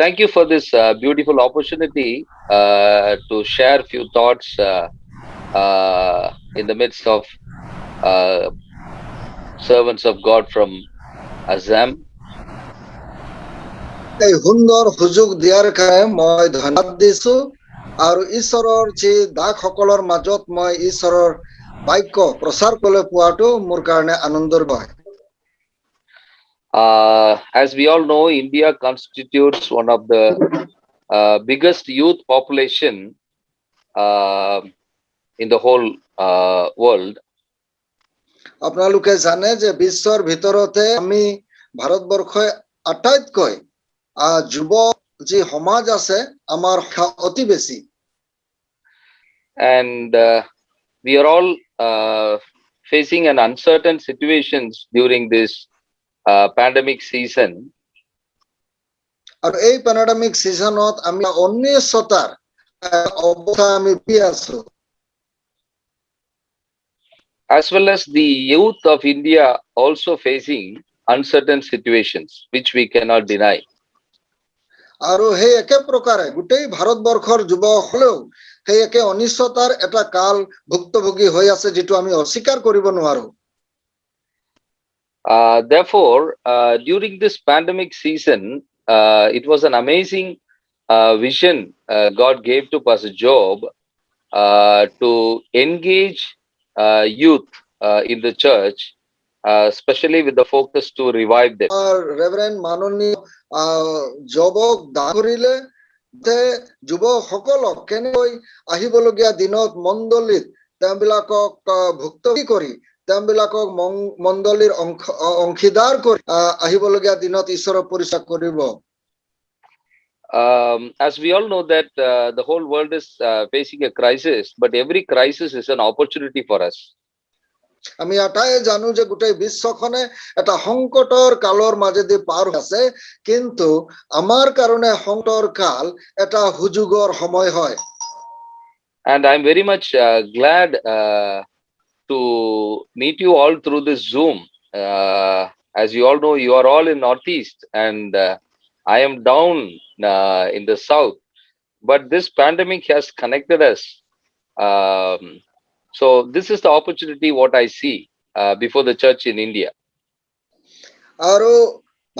thank you for this beautiful opportunity to share few thoughts in the midst of uh, servants of God from Assam. এই সুন্দৰ সুযোগ দিয়াৰ কাৰণে মই ধন্যবাদ দিছো আৰু ঈশ্বৰৰ যি দাসসকলৰ মাজত মই ঈশ্বৰৰ বাক্য প্ৰচাৰ কৰিবলৈ পোৱাটো মোৰ কাৰণে আনন্দৰ বিষয়। As we all know, India constitutes one of the biggest youth population in the whole world. আপোনালোকে জানে যে বিশ্বৰ ভিতৰতে আমি ভাৰতবৰ্ষই আটাইতকৈ যুৱ যি সমাজ আছে আমাৰ অতি বেছি। And we are all facing an uncertain situations during this pandemic season. আৰু এই পেণ্ডেমিক সিজনত আমি অনিশ্চয়তাৰ অৱস্থা আমি পাই আছো। As well as the youth of India also facing uncertain situations, which we cannot deny. আৰু সেই একে প্ৰকাৰে গোটেই ভাৰতবৰ্ষৰ যুৱকসকলেও সেই একে অনিশ্চয়তাৰ এটা কাল ভুক্তভোগী হৈ আছে যেটো আমি অস্বীকাৰ কৰিব নোৱাৰো। Therefore, during this pandemic season, it was an amazing vision God gave to Pastor Job to engage youth in the church, especially with the focus to revive them. Reverend মাননীয় জবক দাখৰিলে যে যুৱকসকলক কেনেকৈ আহিবলগীয়া দিনত মণ্ডলীত তেওঁবিলাকক ভুক্তভোগী কৰি তেওঁবিলাকক মণ্ডলীৰ অংশীদাৰ কৰি আহিবলগীয়া দিনত ঈশ্বৰৰ পৰিচয় কৰিব। As we all know that the whole world is facing a crisis, but every crisis is an opportunity for us. আমি এটাই জানো যে গোটেই বিশ্বখনে এটা সংকটৰ কালৰ মাজেদি পাৰ আছে, কিন্তু আমাৰ কাৰণে সংকটৰ কাল এটা সুযোগৰ সময় হয়। And I'm very much glad to meet you all through this Zoom. As you all know, you are all in Northeast and I am down in the South. But this pandemic has connected us. So this is the opportunity what I see before the church in India. আৰু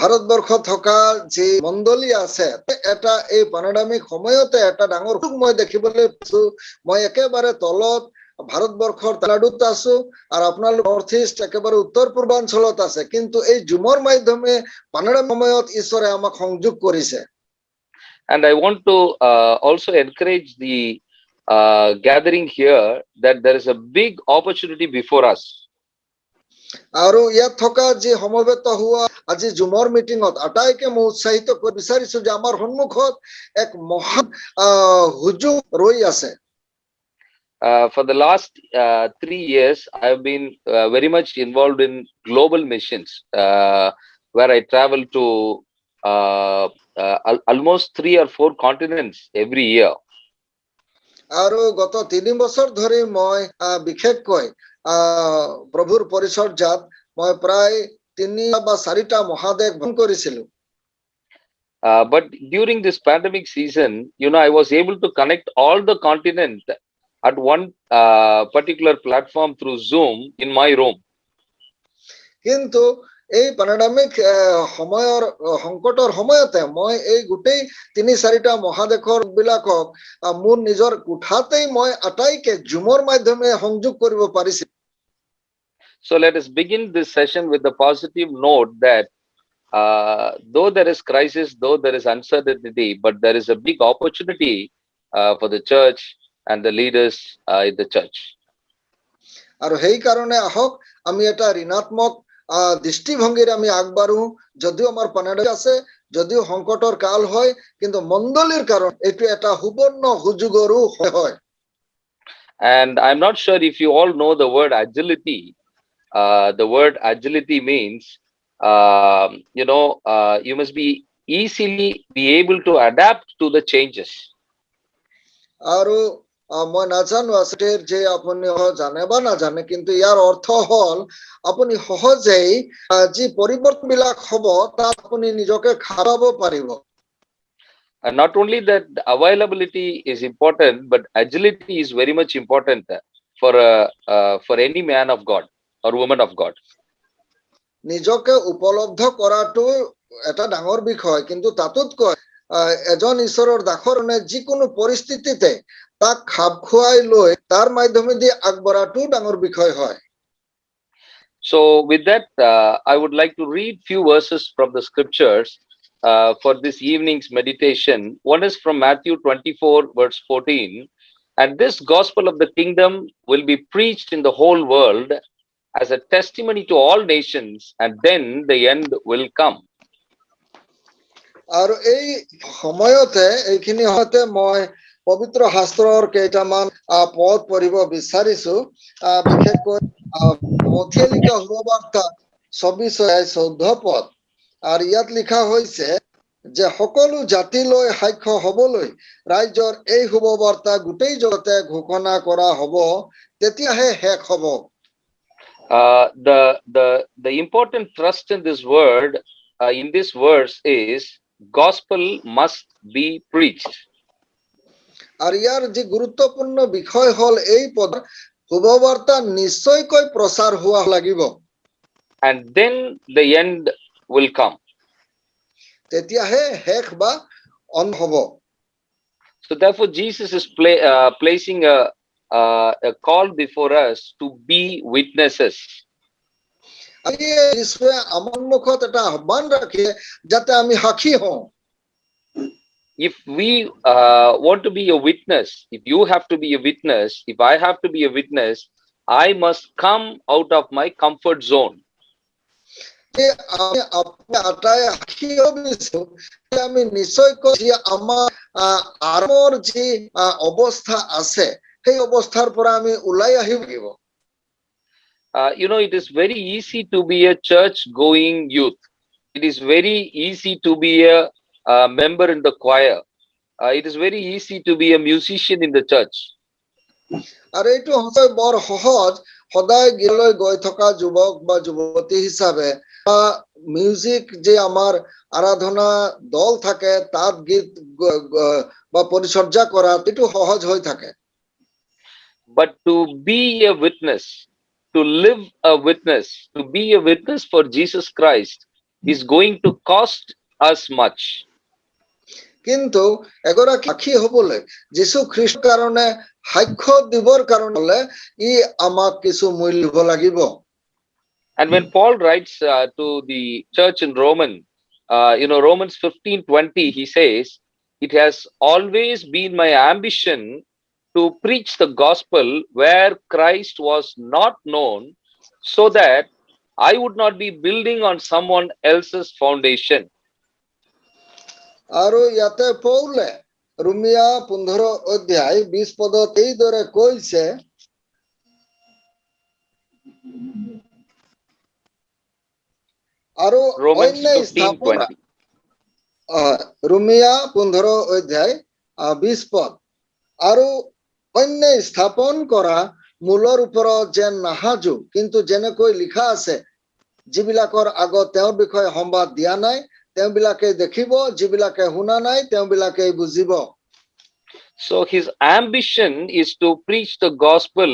ভাৰতবৰ্ষ থকা যে মণ্ডলী আছে এটা এই pandemic সময়তে এটা ডাঙৰ সুযোগ মই দেখিবলৈ পাইছো। মই একেবাৰে তলত ভাৰতবৰ্ষৰ তামিলনাডুত আছো আৰু আপোনালোক নৰ্থ ইষ্ট একেবাৰে উত্তৰ পূৰ্বাঞ্চলত আছে, কিন্তু এই জুমৰ মাধ্যমে পেণ্ডেমিক সময়ত ঈশ্বৰে আমাক সংযোগ কৰিছে। And I want to also encourage the gathering here that there is a big opportunity before us. আৰু ইয়াত থকা যে সমবেত হোৱা আজি জুমৰ মিটিঙত আটাইকে মই উৎসাহিত কৰিব বিচাৰিছো যে আমাৰ সন্মুখত এক মহান সুযোগ ৰৈ আছে। For the last 3 years, I have been very much involved in global missions, where I travel to almost 3 or 4 continents every year. আৰু গত 3 বছৰ ধৰি মই বিশেষকৈ প্ৰভুৰ পৰিচৰ্যাত মই প্ৰায় 3 বা 4টা মহাদেশ ভ্ৰমণ কৰিছিলো। But during this pandemic season, I was able to connect all the continent at one particular platform through Zoom in my room. কিন্তু এই পেণ্ডেমিক সময়ৰ সংকটৰ সময়তে মই এই গোটেই 3-4টা মহাদেশৰ বিলাকক মোৰ নিজৰ কোঠাতেই মই আটাইকে জুমৰ মাধ্যমে সংযোগ কৰিব পাৰিছিল। So let us begin this session with the positive note that though there is crisis, though there is uncertainty, but there is a big opportunity for the church and the leaders in the church. আৰু সেই কাৰণে আহক আমি এটা ঋণাত্মক দৃষ্টিভংগীৰে আমি আগবাঢ়ো। যদিও আমাৰ পেণ্ডেমিক আছে, যদিও সংকটৰ কাল হয়, কিন্তু মণ্ডলীৰ কাৰণ এইটো এটা সুবৰ্ণ সুযোগৰো হয়। And I'm not sure if you all know the word agility. The word agility means, you must be easily be able to adapt to the changes. আৰু মই নাজানো আছে যে আপুনি জানে বা নাজানে, কিন্তু ইয়াৰ অৰ্থ হল আপুনি সহজেই যি পৰিৱৰ্তন বিলাক হ'ব তাত আপুনি নিজকে খাপ পাৰিব। Not only that availability is important, but agility is very much important for any man of God or woman of God. নিজকে উপলব্ধ কৰাটো এটা ডাঙৰ বিষয়, কিন্তু তাতোতকৈ এজন ঈশ্বৰৰ দাসৰণে যিকোনো পৰিস্থিতিতে তাক খাপ খুৱাই লৈ তাৰ মাধ্যমেদি আগবঢ়াটো ডাঙৰ বিষয় হয়। So with that, I would like to read few verses from the scriptures for this evening's meditation. One is from Matthew 24, verse 14. And this gospel of the kingdom will be preached in the whole world as a testimony to all nations, and then the end will come. আৰু এই সময়তে এইখিনি হতে মই পবিত্ৰ শাস্ত্ৰৰ কেইটামান পদ পঢ়িব বিচাৰিছো, বিশেষকৈ মথিয়ে লিখা সুবাৰ্তা 24:14 পদ। আৰু ইয়াত লিখা হৈছে যে সকলো জাতিলৈ সাক্ষ্য হবলৈ ৰাজ্যৰ এই সুবাৰ্তা গোটেই জগতে ঘোষণা কৰা হ'ব, তেতিয়াহে শেষ হ'ব। The important thrust in this word, in this verse, is gospel must be preached. আৰু ইয়াৰ যি গুৰুত্বপূৰ্ণ বিষয় হল এই পদ শুভবাৰ্তা নিশ্চয়কৈ প্ৰচাৰ হোৱা লাগিব, and then the end will come. তেতিয়াহে শেষ বা অন্ত হ'ব। So therefore Jesus is placing a call before us to be witnesses. ঈশ্বৰে আমাৰ মুখত এটা আহ্বান ৰাখে যাতে আমি সাক্ষী হওঁ। If we want to be a witness, if you have to be a witness, if I have to be a witness, I must come out of my comfort zone. আমি নিশ্চয়কৈ যি আমাৰ আৰামৰ যি অৱস্থা আছে সেই অৱস্থাৰ পৰা আমি ওলাই আহিব লাগিব। You know, it is very easy to be a church going youth. It is very easy to be a member in the choir. It is very easy to be a musician in the church. আৰু এইটো সঁচাই বৰ সহজ, সদায় গীতলৈ গৈ থকা যুৱক বা যুৱতী হিচাপে বা মিউজিক যে আমাৰ আৰাধনা দল থাকে তাত গীত বা পৰিচৰ্যা কৰা এইটো সহজ হৈ থাকে। But to be a witness, to live a witness, to be a witness for Jesus Christ is going to cost us much. কিন্তু এগৰাকী সাক্ষী হবলৈ যীশু খ্ৰীষ্টৰ কাৰণে সাক্ষ্য দিবৰ কাৰণে ই আমাক কিছু মূল্য দিব লাগিব। And when Paul writes to the church in Romans 15:20, he says, "It has always been my ambition to preach the gospel where Christ was not known, so that I would not be building on someone else's foundation." আৰু ইয়াতে পৌলে ৰোমিয়া 15:20 পদত এইদৰে কৈছে, আৰু Romans 15:20. ৰোমিয়া 15:20 পদ, আৰু অন্য স্থাপন কৰা মূলৰ ওপৰত যেন নাহাজো, কিন্তু যেনেকৈ লিখা আছে, যিবিলাকৰ আগত তেওঁৰ বিষয়ে সংবাদ দিয়া নাই তেওঁবিলাকে দেখিব, যিবিলাকে শুনা নাই তেওঁবিলাকে বুজিব। So his ambition is to preach the gospel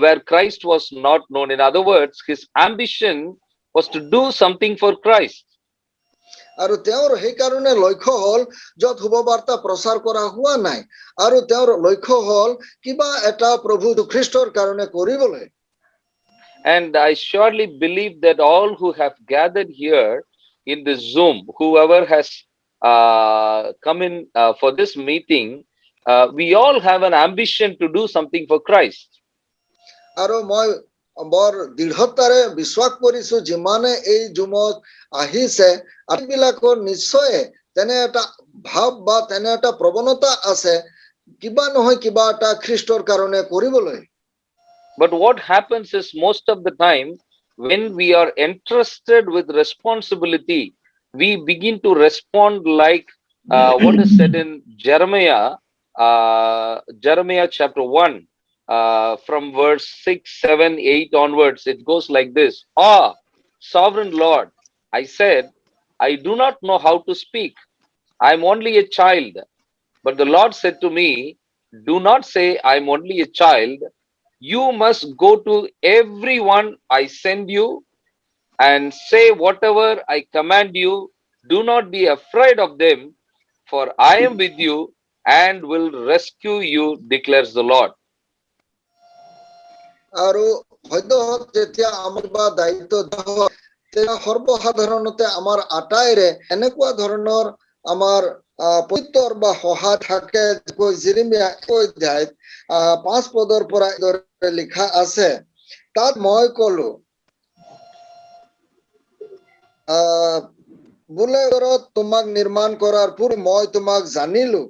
where Christ was not known. In other words, his ambition was to do something for Christ. আৰু তেওঁৰ সেইকাৰণে লক্ষ্য হল যত শুভবাৰ্তা প্ৰচাৰ কৰা হোৱা নাই, আৰু তেওঁৰ লক্ষ্য হল কিবা এটা প্ৰভু খ্ৰীষ্টৰ কাৰণে কৰিবলৈ। And I surely believe that all who have gathered here in this Zoom, whoever has come in for this meeting, we all have an ambition to do something for Christ. আৰু মই বৰ দৃঢ়তাৰে বিশ্বাস কৰিছো যিমানে এই জুমত আহিছে আমিবিলাকৰ নিশ্চয় তেনে এটা ভাৱ বা তেনে এটা প্ৰৱণতা আছে কিবা নহয় কিবা এটা খ্ৰীষ্টৰ কাৰণে কৰিবলৈ। But what happens is most of the time when we are entrusted with responsibility, we begin to respond like what is said in Jeremiah chapter 1, from verse 6, 7, 8 onwards. It goes like this: "Ah, sovereign Lord, I said, I do not know how to speak. I'm only a child. But the Lord said to me, do not say I'm only a child. You must go to everyone I send you and say whatever I command you. Do not be afraid of them, for I am with you and will rescue you, declares the Lord. আৰু হয়তো যেতিয়া আমাৰ বা দায়িত্ব দিয়া হয়, তেতিয়া সৰ্বসাধাৰণতে আমাৰ আটাইৰে এনেকুৱা ধৰণৰ আমাৰ পবিত্ৰৰ বা সহায় থাকে। জিৰিমিয়া 1 অধ্যায়ত 5 পদৰ পৰা এইদৰে লিখা আছে, তাত মই কলো বোলে তোমাক নিৰ্মাণ কৰাৰ পূৰ্বে মই তোমাক জানিলো,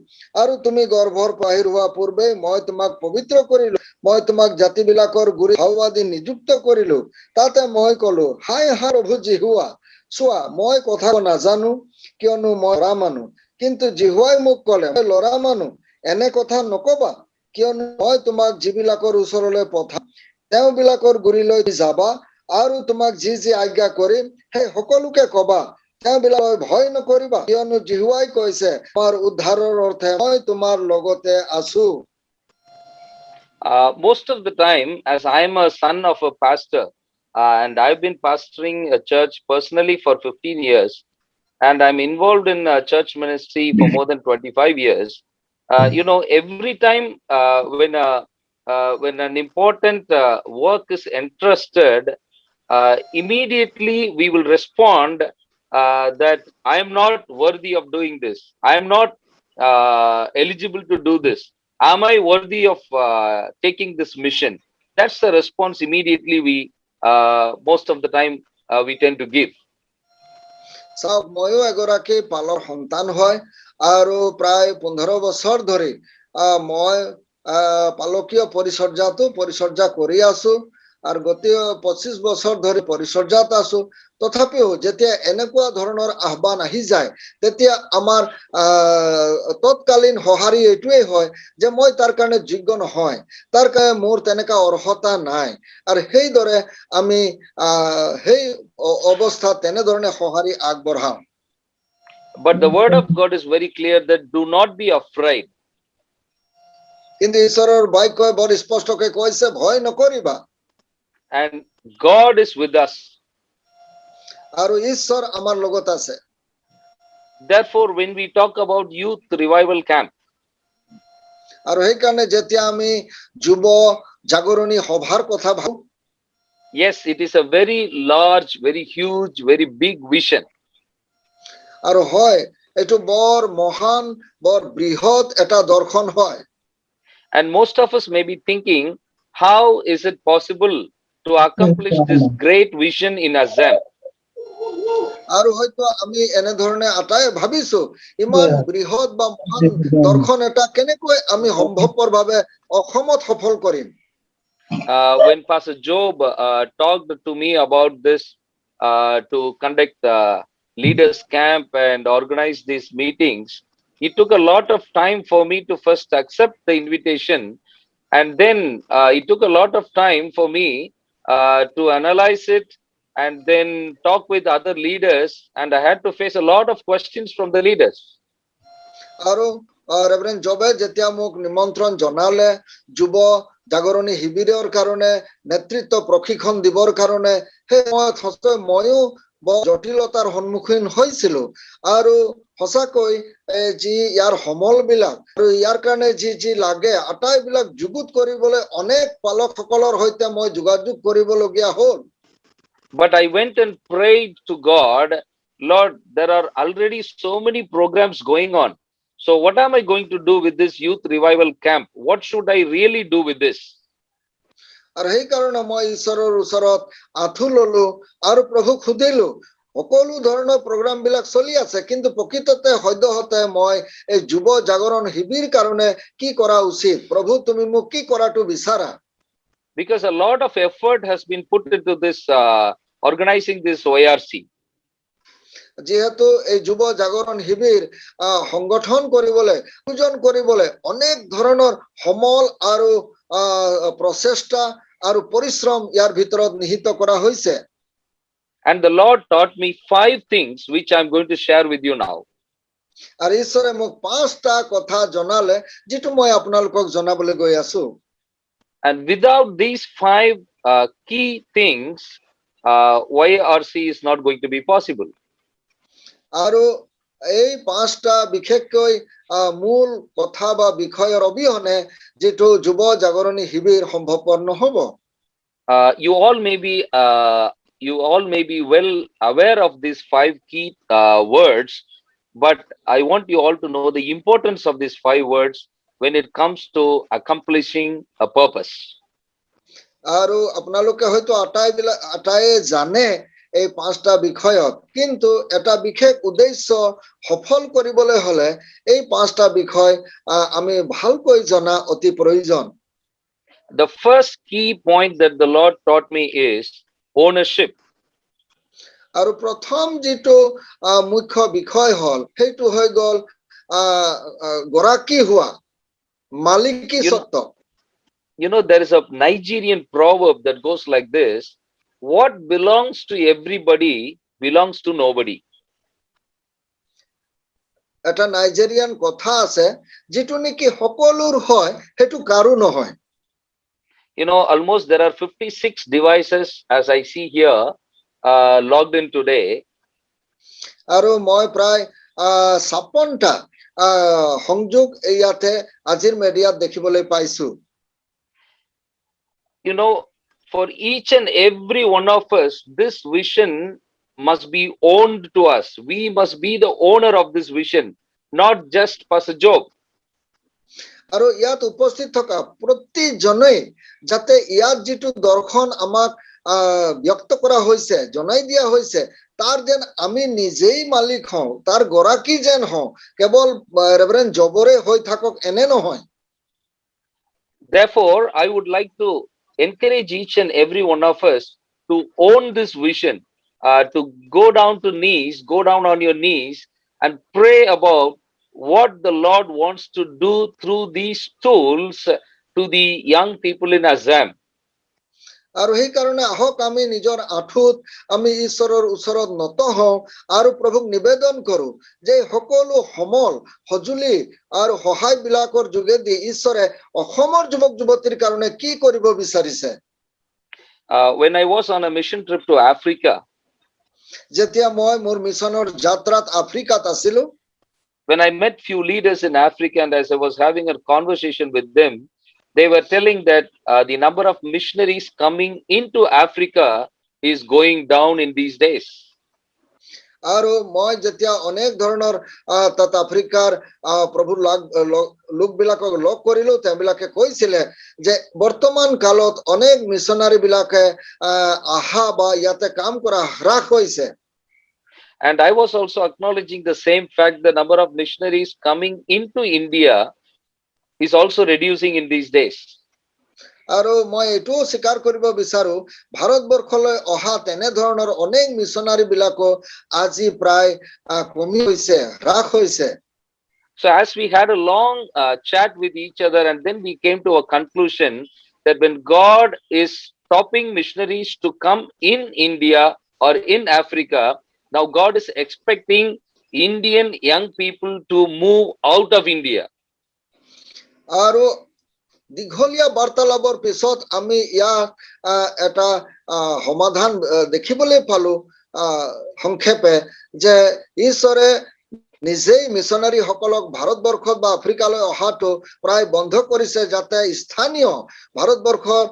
আৰু তুমি গৰ্ভৰ বাহিৰ হোৱা পূৰ্বে মই তোমাক পবিত্ৰ কৰিলো, মই তোমাক জাতিবিলাকৰ গুৰি ভাওবাদী নিযুক্ত কৰিলো। তাতে মই কলো, হাই হা প্ৰভু জিহুৱা, চোৱা মই কথা নাজানো, কিয়নো মই ল'ৰা মানুহ। কিন্তু জিহুৱাই মোক কলে, মই ল'ৰা মানুহ, এনে কথা নকবা, কিয়নো মই তোমাক যিবিলাকৰ ওচৰলৈ পঠাম তেওঁবিলাকৰ গুৰিলৈ যাবা, আৰু তোমাক যি যি আজ্ঞা কৰিম সেই সকলোকে কবা। তেওঁবিলাক ভয় নকৰিবা, কিয়নো জিহুৱাই কৈছে, তোমাৰ উদ্ধাৰৰ অৰ্থে মই তোমাৰ লগতে আছো। Most of the time, as I am a son of a pastor, and I've been pastoring a church personally for 15 years, and I'm involved in church ministry for more than 25 years. Every time when an important work is entrusted, immediately we will respond that I am not worthy of doing this. I am not eligible to do this. Am I worthy of taking this mission? That's the response immediately we most of the time we tend to give. চাওক, ময়ো এগৰাকী পালৰ সন্তান হয়, আৰু প্ৰায় 15 বছৰ ধৰি মই পালকীয় পৰিচৰ্যা কৰি আছো, আৰু গোটেই 25 বছৰ ধৰি পৰিচৰ্যাত আছো। তথাপিও যেতিয়া এনেকুৱা ধৰণৰ আহ্বান আহি যায়, তেতিয়া আমাৰ তৎকালীন সঁহাৰি এইটোৱেই হয় যে মই তাৰ কাৰণে যোগ্য নহয়, তাৰ কাৰণে মোৰ তেনেকা অৰ্হতা নাই, আৰু সেইদৰে আমি সেই অৱস্থাত তেনেধৰণে সঁহাৰি আগবঢ়াম। But the word of God is very clear that do not be afraid. কিন্তু ঈশ্বৰৰ বাক্যই বৰ স্পষ্টকৈ কৈছে, ভয় নকৰিবা। And God is with us. আৰু ঈশ্বৰ আমাৰ লগত আছে। Therefore, when we talk about youth revival camp, আৰু সেইকাৰণে যেতিয়া আমি যুৱ জাগৰণী সভাৰ কথা ভাবো, yes, it is a very large, very huge, very big vision. আৰু হয়, এইটো বৰ মহান, বৰ বৃহৎ এটা দৰ্শন হয়। And most of us may be thinking, how is it possible to accomplish this great vision in Assam? আৰু হয়তো আমি এনেধৰণে আটাই ভাবিছো, ইমান বৃহৎ বা মহান দৰ্শন এটা কেনেকৈ আমি সম্ভৱপৰ ভাৱে অসমত সফল কৰিম। When Pastor Job talked to me about this, to conduct leaders camp and organize these meetings, it took a lot of time for me to first accept the invitation, and then it took a lot of time for me to analyze it and then talk with other leaders, and I had to face a lot of questions from the leaders. আৰু reverend জবে যেতিয়া মোক নিমন্ত্ৰণ জনালে যুৱ জাগৰণী শিবিৰৰ কাৰণে নেতৃত্ব প্ৰশিক্ষণ দিবৰ কাৰণে, সেই সময়ত সঁচাকৈ ময়ো বৰ জটিলতাৰ সন্মুখীন হৈছিলো। আৰু সঁচাকৈ যি ইয়াৰ সমল বিলাক আৰু ইয়াৰ কাৰণে যি যি লাগে আটাইবিলাক যুগুত কৰিবলৈ অনেক পালকসকলৰ সৈতে মই যোগাযোগ কৰিবলগীয়া হ'ল। But I went and prayed to God, Lord, there are already so many programs going on. So what am I going to do with this youth revival camp? What should I really do with this? আৰু সেইকাৰণে মই ঈশ্বৰৰ ওচৰত আঁঠু ললো আৰু প্ৰভুক সুধিলো, সকলো ধৰণৰ প্ৰগ্ৰাম বিলাক চলি আছে, কিন্তু প্ৰকৃততে সদ্যহতে মই এই যুৱ জাগৰণ শিবিৰ কাৰণে কি কৰা উচিত? প্ৰভু, তুমি মোক কি কৰাটো বিচাৰা? Because a lot of effort has been put into this organizing this ORC. যিহেতু এই যুৱ জাগৰণ শিবিৰ সংগঠন কৰিবলৈ, আয়োজন কৰিবলৈ অনেক ধৰণৰ সমল আৰু প্ৰচেষ্টা আৰু পৰিশ্ৰম ইয়াৰ ভিতৰত নিহিত কৰা হৈছে। And the Lord taught me 5 things which I'm going to share with you now. আৰু ঈশ্বৰে মোক 5টা কথা জনালে যিটো মই আপোনালোকক জনাবলৈ গৈ আছো And without these 5 key things, YRC is not going to be possible. আৰু এই 5টা বিশেষকৈ মূল কথা বা বিষয়ৰ অবিহনে যেটো যুৱ জাগৰণী শিবিৰ সম্ভৱপৰ নহব You all may be well aware of these 5 key words, but I want you all to know the importance of these 5 words when it comes to accomplishing a purpose. আৰু আপোনালোকে হয়তো আটাই জানে এই 5টা বিষয়ত কিন্তু এটা বিশেষ উদ্দেশ্য সফল কৰিবলৈ হলে এই 5টা বিষয় আমি ভালকৈ জনা অতি প্ৰয়োজন The first key point that the Lord taught me is ownership. আৰু প্ৰথম যেটো মুখ্য বিষয় হল সেইটো হৈ গল গৰাকী হোৱা মালিকী সত্ত্ব You know, there is a Nigerian proverb that goes like this: what belongs to everybody belongs to nobody. এটা নাইজেৰিয়ান কথা আছে যেটো নেকি সকলোৰ হয় হেতু কাৰো নহয় You know, almost there are 56 devices as I see here logged in today. আৰু মই প্ৰায় 56টা সংযোগ ইয়াতে আজিৰ মিডিয়াত দেখিবলৈ পাইছো You know, for each and every one of us, this vision must be owned to us. We must be the owner of this vision, not just Pastor Job. আৰু ইয়াত উপস্থিত থকা প্ৰতিজনেই যাতে ইয়াত যেটো দৰ্শন আমাক ব্যক্ত কৰা হৈছে জনাই দিয়া হৈছে তাৰ যেন আমি নিজেই মালিক হওঁ তাৰ গৰাকী যেন হওঁ কেৱল ৰেভাৰেণ্ড জবৰে হৈ থাকক এনে নহয় Therefore, I would like to encourage each and every one of us to own this vision, to go down on your knees and pray about what the Lord wants to do through these tools to the young people in Assam. আৰু সেই কাৰণে আহক আমি নিজৰ আঁঠুত আমি ঈশ্বৰৰ ওচৰত নত হওঁ আৰু প্ৰভুক নিবেদন কৰো যে সকলো সমল সজুলি আৰু সহায় বিলাকৰ যোগেদি ঈশ্বৰে অসমৰ যুৱক যুৱতীৰ কাৰণে কি কৰিব বিচাৰিছে When I was on a mission trip to Africa, যেতিয়া মই মোৰ মিছনৰ যাত্ৰাত আফ্ৰিকাত আছিলো when I met few leaders in Africa and as I was having a conversation with them, they were telling that the number of missionaries coming into Africa is going down in these days. আৰু মই যেতিয়া অনেক ধৰণৰ তাত আফ্ৰিকাৰ প্ৰভুৰ লোকবিলাকক লগ কৰিলো তেওঁলোকে কৈছিলে যে বৰ্তমান কালত অনেক মিছনাৰী বিলাকে আহা বা ইয়াতে কাম কৰা হ্ৰাস হৈছে And I was also acknowledging the same fact: the number of missionaries coming into India is also reducing in these days. আৰু মই এটো স্বীকাৰ কৰিব বিচাৰো ভাৰতবৰ্ষলৈ অহা তেনে ধৰণৰ অনেক মিছনাৰী বিলাকো আজি প্ৰায় কমি হৈছে হ্ৰাস হৈছে So as we had a long chat with each other, and then we came to a conclusion that when God is stopping missionaries to come in India or in Africa, now God is expecting Indian young people to move out of India. আৰু দীঘলীয়া বাৰ্তালাপৰ পিছত আমি ইয়াত এটা সমাধান দেখিবলৈ পালো সংক্ষেপে যে ঈশ্বৰে নিজেই মিছনাৰী সকলক ভাৰতবৰ্ষত বা আফ্ৰিকালৈ অহাটো প্ৰায় বন্ধ কৰিছে যাতে স্থানীয় ভাৰতবৰ্ষৰ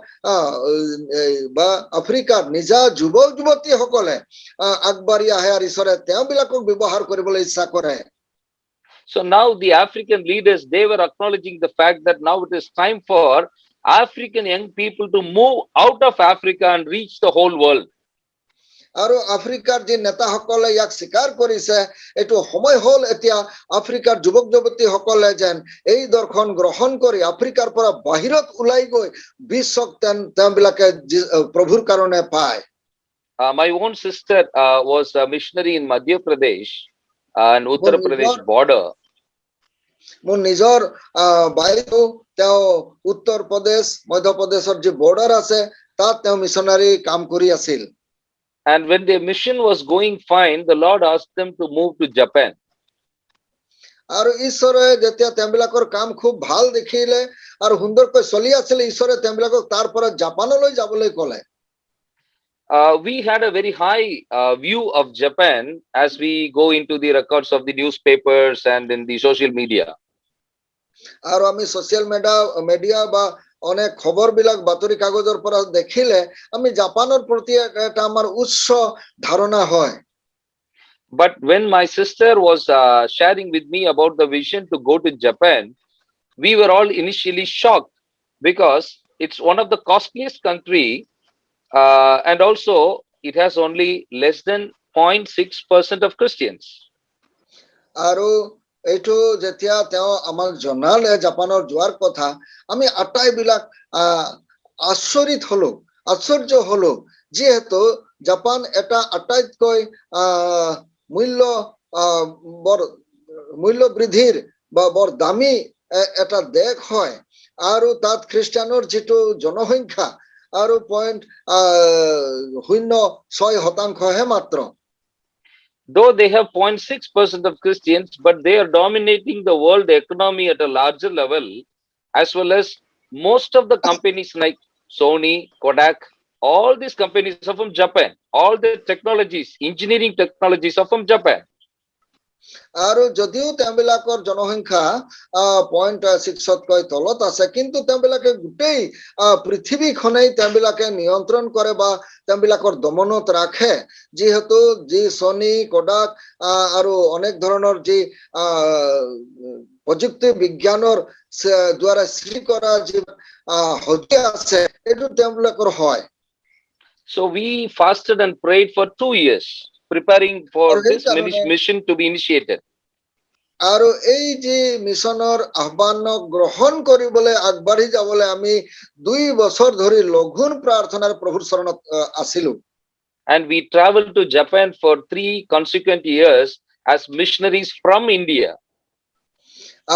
বা আফ্ৰিকাৰ নিজা যুৱক যুৱতী সকলে আগবাঢ়ি আহে আৰু ঈশ্বৰে তেওঁবিলাকক ব্যৱহাৰ কৰিবলৈ ইচ্ছা কৰে So now the African leaders, they were acknowledging the fact that now it is time for African young people to move out of Africa and reach the whole world. আৰু আফ্ৰিকাৰ যি নেতাসকলে ইয়াক স্বীকাৰ কৰিছে এটো সময় হল এতিয়া আফ্ৰিকাৰ যুৱক যুৱতী সকলে যেন এই দৰ্শন গ্ৰহণ কৰি আফ্ৰিকাৰ পৰা বাহিৰত ওলাই গৈ বিশ্বক তেওঁবিলাকে প্ৰভুৰ কাৰণে পায় My own sister was a missionary in Madhya Pradesh and Uttar Pradesh border. মোৰ নিজৰ বাইদেউ তেওঁ উত্তৰ প্ৰদেশ মধ্য প্ৰদেশৰ যি বৰ্ডাৰ আছে তাত তেওঁ মিছনাৰী কাম কৰি আছিল And when their mission was going fine, the Lord asked them to move to Japan. আৰু ঈশ্বৰে যেতিয়া তেওঁবিলাকৰ কাম খুব ভাল দেখিলে আৰু সুন্দৰকৈ চলি আছিলে, ঈশ্বৰে তেওঁবিলাকক তাৰ পৰা জাপানলৈ যাবলৈ ক'লে। We had a very high view of Japan as we go into the records of the newspapers and in the social media. আৰু আমি ছচিয়েল মিডিয়া বা অনেক খবৰবিলাক বাতৰি কাগজৰ পৰা দেখিলে আমি জাপানৰ প্ৰতি এটা আমাৰ উচ্চ ধাৰণা হয়। But when my sister was sharing with me about the vision to go to Japan, we were all initially shocked because it's one of the costliest country, and also it has only less than 0.6% of Christians. আৰু এইটো যেতিয়া তেওঁ আমাক জনালে জাপানৰ যোৱাৰ কথা, আমি আটাইবিলাক আশ্চৰ্য হলো, যিহেতু জাপান এটা আটাইতকৈ মূল্য বৃদ্ধিৰ বা বৰ দামী এটা দেশ হয়, আৰু তাত খ্ৰীষ্টানৰ যিটো জনসংখ্যা আৰু 0.06% মাত্ৰ। Though they have 0.6% of Christians, but they are dominating the world economy at a larger level, as well as most of the companies like Sony, Kodak, all these companies are from Japan. All the technologies, engineering technologies are from Japan. আৰু যদিও তেওঁবিলাকৰ জনসংখ্যা 0.6তকৈ তলত আছে, কিন্তু তেওঁবিলাকে গোটেই পৃথিৱীখনেই তেওঁবিলাকে নিয়ন্ত্ৰণ কৰে বা তেওঁবিলাকৰ দমনত ৰাখে, যিহেতু যি ছনী, কোডাক আৰু অনেক ধৰণৰ যি প্ৰযুক্তি বিজ্ঞানৰ দ্বাৰা সৃষ্টি কৰা যি সঁজুলি আছে এইটো তেওঁবিলাকৰ হয়। So we fasted and prayed for 2 years, preparing for this mission to be initiated. আৰু এই যে মিশনৰ আহ্বানক গ্ৰহণ কৰিবলৈ আগবাঢ়ি যাবলৈ আমি 2 বছৰ ধৰি লঘুণ প্ৰাৰ্থনাৰ প্ৰভুৰ চৰণত আছিলো। And we traveled to Japan for 3 consecutive years as missionaries from India.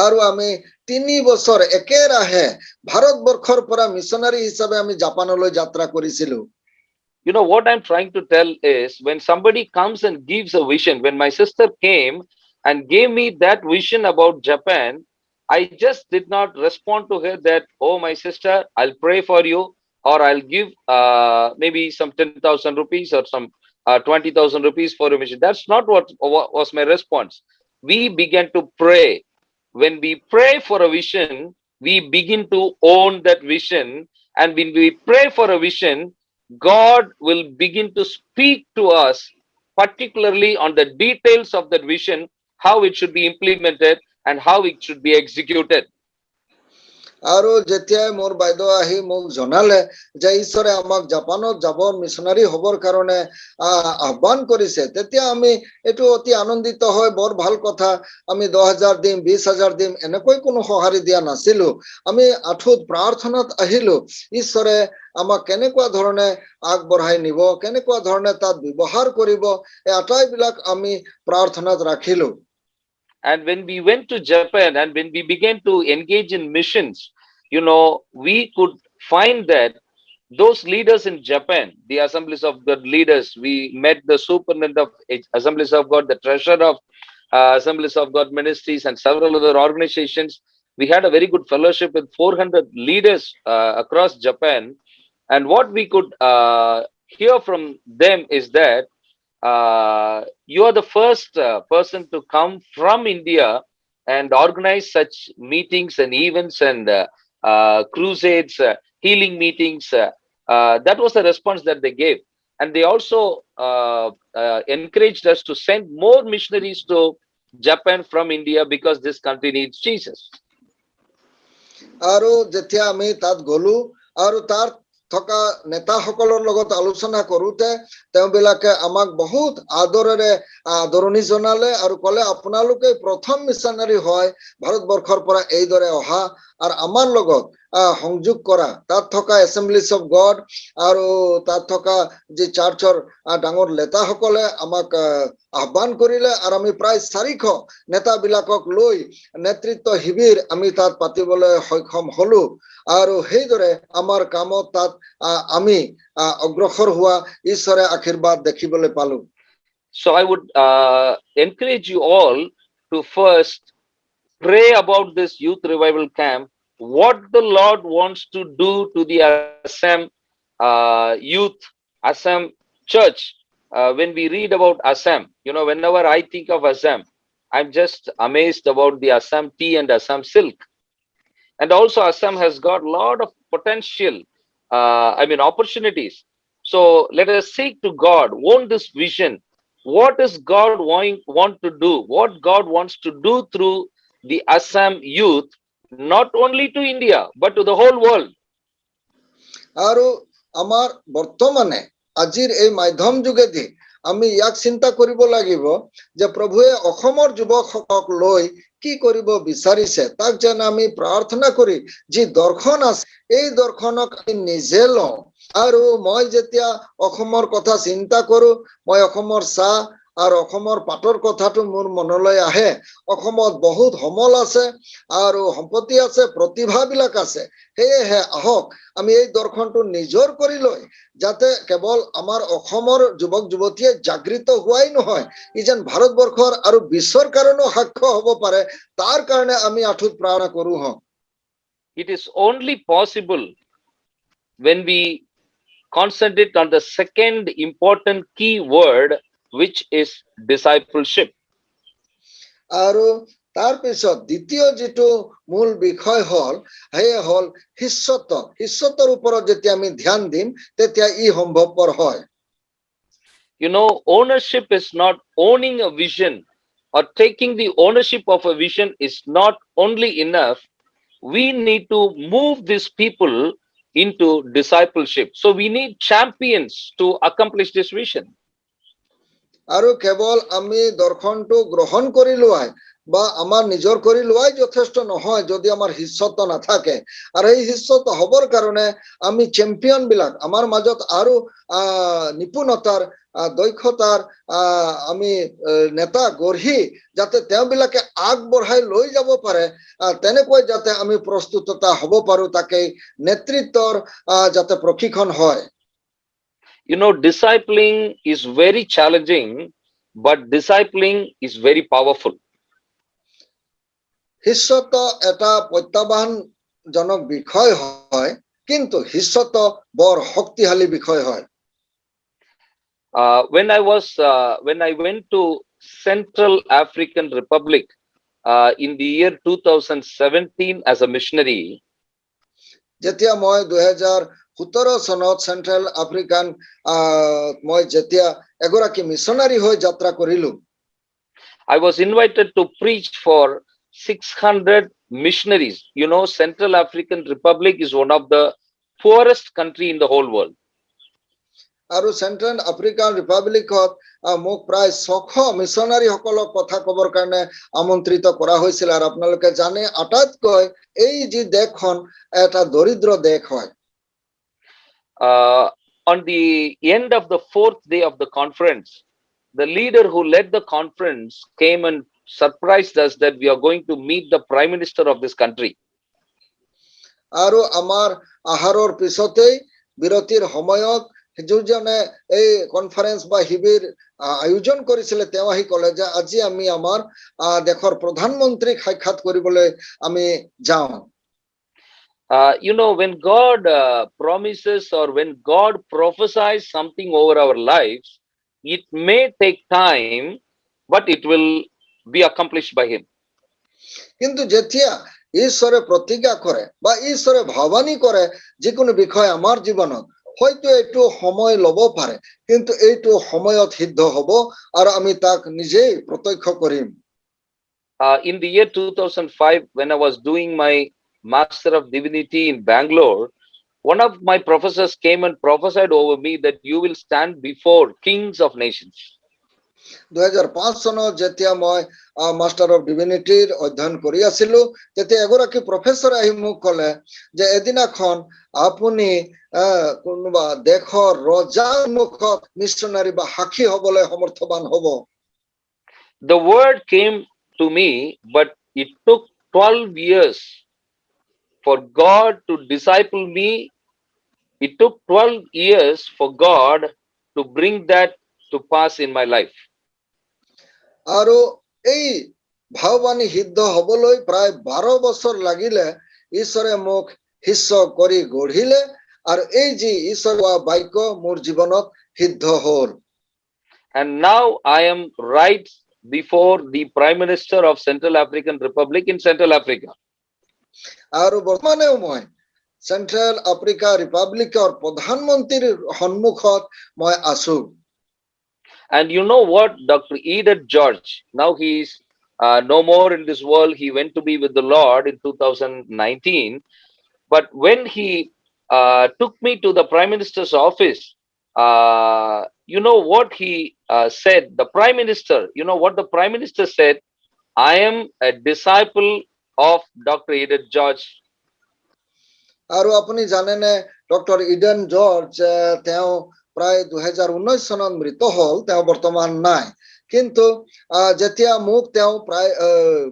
আৰু আমি 3 বছৰ একেৰাহে ভাৰতবৰ্ষৰ পৰা মিশনাৰী হিচাপে আমি জাপানলৈ যাত্ৰা কৰিছিলো। You know what I'm trying to tell is, when somebody comes and gives a vision, when my sister came and gave me that vision about Japan, I just did not respond to her that, oh, my sister, I'll pray for you, or I'll give maybe some 10,000 rupees or some 20,000 rupees for a mission. That's not what was my response. We began to pray. When we pray for a vision, we begin to own that vision. And when we pray for a vision, God will begin to speak to us, particularly on the details of that vision, how it should be implemented and how it should be executed. আৰু যেতিয়াই মোৰ বাইদেউ আহি মোক জনালে যে ঈশ্বৰে আমাক জাপানত যাব মিশনাৰী হবৰ কাৰণে আহ্বান কৰিছে, তেতিয়া আমি এইটো অতি আনন্দিত হয়, বৰ ভাল কথা। আমি 10,000 দিম, 20,000 দিম, এনেকৈ কোনো সঁহাৰি দিয়া নাছিলো। আমি আঠুত প্ৰাৰ্থনাত আহিলো, ঈশ্বৰে আমাক কেনেকুৱা ধৰণে আগবঢ়াই নিব, কেনেকুৱা ধৰণে তাত ব্যৱহাৰ কৰিব, এই আটাইবিলাক আমি প্ৰাৰ্থনাত ৰাখিলো। And when we went to Japan and when we began to engage in missions, you know, we could find that those leaders in Japan, the Assemblies of God leaders, we met the superintendent of Assemblies of God, the treasurer of Assemblies of God ministries, and several other organizations. We had a very good fellowship with 400 leaders across Japan. And what we could hear from them is that you are the first person to come from India and organize such meetings and events and crusades, healing meetings. That was the response that they gave. And they also encouraged us to send more missionaries to Japan from India because this country needs Jesus. আৰু যেতিয়া আমি তাত গলো আৰু তাৰ থকা নেতাসকলৰ লগত আলোচনা কৰোতে তেওঁবিলাকে আমাক বহুত আদৰেৰে আদৰণি জনালে আৰু ক'লে, আপোনালোকে প্ৰথম মিশনাৰী হয় ভাৰতবৰ্ষৰ পৰা এইদৰে অহা আৰু আমাৰ লগত সংযোগ কৰা। তাত থকা এছেম্বলিজ অফ গড আৰু তাত থকা যি চাৰ্চৰ ডাঙৰ নেতাসকলে আমাক আহ্বান কৰিলে, আৰু আমি প্ৰায় 400 নেতাবিলাকক লৈ নেতৃত্ব শিবিৰ আমি তাত পাতিবলৈ সক্ষম হলো। আৰু সেইদৰে আমাৰ কামত তাত আমি অগ্ৰসৰ হোৱা ঈশ্বৰে আশীৰ্বাদ দেখিবলৈ পালো। So I would encourage you all to first pray about this youth revival camp, what the Lord wants to do to the Assam youth, Assam church. When we read about Assam, whenever I think of Assam, I'm just amazed about the Assam tea and Assam silk. And also Assam has got a lot of potential, opportunities. So let us seek to God, own this vision. What is God want to do? What God wants to do through the Assam youth, not only to India, but to the whole world. আৰু আমাৰ বৰ্তমানে আজিৰ এই মাধ্যম যোগেদি আমি ইয়াক চিন্তা কৰিব লাগিব যে প্ৰভুৱে অসমৰ যুৱকসকলক লৈ কি কৰিব বিচাৰিছে, তাক যেন আমি প্ৰাৰ্থনা কৰি যি দৰ্শন আছে এই দৰ্শনক আমি নিজে লওঁ। আৰু মই যেতিয়া অসমৰ কথা চিন্তা কৰো, মই অসমৰ চাহ আৰু অসমৰ পাতৰ কথাটো মোৰ মনলৈ আহে। অসমত বহুত সমল আছে আৰু সম্পত্তি আছে, প্ৰতিভাবিলাক আছে। সেয়েহে আহক আমি এই দৰ্শনটো নিজৰ কৰি লৈ যাতে কেৱল আমাৰ অসমৰ যুৱক যুৱতীয়ে জাগৃত হোৱাই নহয়, ই যেন ভাৰতবৰ্ষৰ আৰু বিশ্বৰ কাৰণেও সাক্ষ্য হ'ব পাৰে, তাৰ কাৰণে আমি আঁঠুত প্ৰাৰ্থনা কৰো হওঁ। It is only possible when we concentrate on the second important key word, which is discipleship. আৰু তাৰপিছত দ্বিতীয় যিটো মূল বিষয় হল, সেয়ে হল শিষ্যত্ব। শিষ্যত্বৰ ওপৰত যেতিয়া আমি ধ্যান দিম তেতিয়া ই সম্ভৱপৰ হয়। Ownership is not owning a vision, or taking the ownership of a vision is not only enough. We need to move these people into discipleship. So we need champions to accomplish this vision. আৰু কেৱল আমি দৰ্শনটো গ্ৰহণ কৰি লোৱাই বা আমাৰ নিজৰ কৰি লোৱাই যথেষ্ট নহয় যদি আমাৰ শিষ্যত্ব নাথাকে। আৰু এই শিষ্যত্ব হবৰ কাৰণে আমি চেম্পিয়ন বিলাক আমাৰ মাজত আৰু নিপুণতাৰ দক্ষতাৰ আমি নেতা গঢ়ি যাতে তেওঁবিলাকে আগবঢ়াই লৈ যাব পাৰে, তেনেকৈ যাতে আমি প্ৰস্তুততা হ'ব পাৰো, তাকেই নেতৃত্বৰ যাতে প্ৰশিক্ষণ হয়। Discipling is very challenging, but discipling is very powerful. শিষ্যত্ব এটা প্ৰত্যাহ্বানজনক বিষয় হয়, কিন্তু শিষ্যত্ব বৰ শক্তিশালী বিষয় হয়। When I went to Central African Republic in the year 2017 as a missionary, যেতিয়া মই 2017 চনত চেন্ট্ৰেল আফ্ৰিকান মই যেতিয়া এগৰাকী মিছনাৰী হৈ যাত্ৰা কৰিলো, I was invited to preach for 600 missionaries. Central African Republic is one of the poorest country in the whole world. আৰু চেন্ট্ৰেল আফ্ৰিকান ৰিপাব্লিকত মোক প্ৰায় 600 মিছনাৰী সকলক কথা কবৰ কাৰণে আমন্ত্ৰিত কৰা হৈছিল। আৰু আপোনালোকে জানে আটাইতকৈ এই যি দেশখন এটা দৰিদ্ৰ দেশ হয়। On the end of the fourth day of the conference, the leader who led the conference came and surprised us that we are going to meet the prime minister of this country. আৰু আমাৰ আহাৰৰ পিছতেই বিৰতিৰ সময়ত যিজনে এই conference বা শিবিৰ আয়োজন কৰিছিলে তেওঁ আহি ক'লে যে আজি আমি আমাৰ দেশৰ প্ৰধানমন্ত্ৰীক সাক্ষাৎ কৰিবলৈ আমি যাওঁ। When God promises or when God prophesies something over our lives, it may take time, but it will be accomplished by Him. কিন্তু যেতিয়া ঈশ্বৰে প্ৰতিজ্ঞা কৰে বা ঈশ্বৰে ভাৱানী কৰে যিকোনো বিষয় আমাৰ জীৱনত, হয়তো এইটো সময় ল'ব পাৰে, কিন্তু এইটো সময়ত সিদ্ধ হ'ব আৰু আমি তাক নিজেই প্ৰত্যক্ষ কৰিম। In the year 2005, when I was doing my Master of Divinity in Bangalore, one of my professors came and prophesied over me that you will stand before kings of nations. 2005 চনত যেতিয়া মই মাষ্টাৰ অফ ডিভিনিটিৰ অধ্যয়ন কৰি আছিলো, তেতিয়া এগৰাকী professor আহি মোক ক'লে যে এদিনাখন আপুনি কোনোবা দেশৰ ৰজাৰ মুখত মিছনাৰী বা সাক্ষী হ'বলৈ সমৰ্থবান হ'ব। The word came to me, but it took 12 years for God to disciple me. It took 12 years for God to bring that to pass in my life. আৰু এই ভাৱবাণী সিদ্ধ হবলৈ প্ৰায় 12 বছৰ লাগিলে ঈশ্বৰে মোক শিষ্য কৰি গঢ়িলে আৰু এই যি ঈশ্বৰ কোৱা বাক্য মোৰ জীৱনত সিদ্ধ হ'ল And now I am right before the Prime Minister of Central African Republic in Central Africa. আৰু বৰ্তমানেও মই চেণ্ট্ৰেল আফ্ৰিকা ৰিপাব্লিকৰ প্ৰধানমন্ত্ৰীৰ সন্মুখত মই আছো And you know what? Dr. Edith George, now he's no more in this world. He went to be with the Lord in 2019. But when he took me to the Prime Minister's office, you know what he said? The Prime Minister, you know what the Prime Minister said? I am a disciple of Dr. Edith George. আৰু আপুনি জানেনে doctor Eden George তেওঁ প্ৰায় 2019 চনত মৃত হল তেওঁ বৰ্তমান নাই কিন্তু যেতিয়া মোক তেওঁ প্ৰায়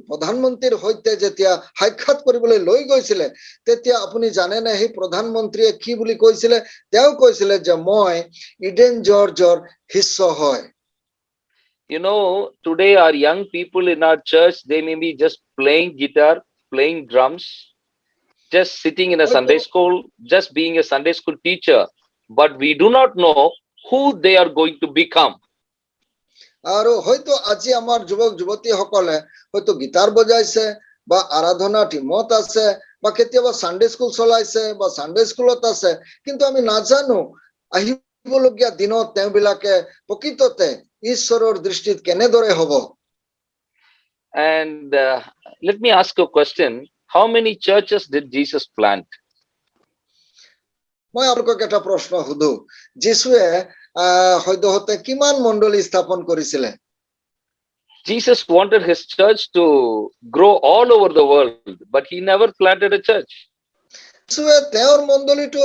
প্ৰধানমন্ত্ৰীৰ সৈতে যেতিয়া সাক্ষাৎ কৰিবলৈ লৈ গৈছিলে তেতিয়া আপুনি জানেনে সেই প্ৰধানমন্ত্ৰীয়ে কি বুলি কৈছিলে তেওঁ কৈছিলে যে মই ইডেন জৰ্জৰ শিষ্য হয় You know, today our young people in our church, they may be just playing guitar, playing drums, just sitting in a Sunday school, just being a Sunday school teacher, but we do not know who they are going to become. আৰু হয়তো আজি আমাৰ যুৱক যুৱতীসকলে হয়তো guitar বজাইছে বা আৰাধনা টিমত আছে বা কেতিয়াবা সানডে স্কুল চলাইছে বা সানডে স্কুলত আছে কিন্তু আমি নাজানো আহিবলগীয়া দিনত তেওঁবিলাকে প্ৰকৃততে ঈশ্বৰৰ দৃষ্টিত কেনেদৰে হ'ব And let me ask you a question. How many churches did Jesus plant? মই আপোনাক এটা প্ৰশ্ন সুধো যীশুৱে সদ্যহতে কিমান মণ্ডলী স্থাপন কৰিছিলে Jesus wanted his church to grow all over the world, but he never planted a church. যীশুৱে তেওঁৰ মণ্ডলীটো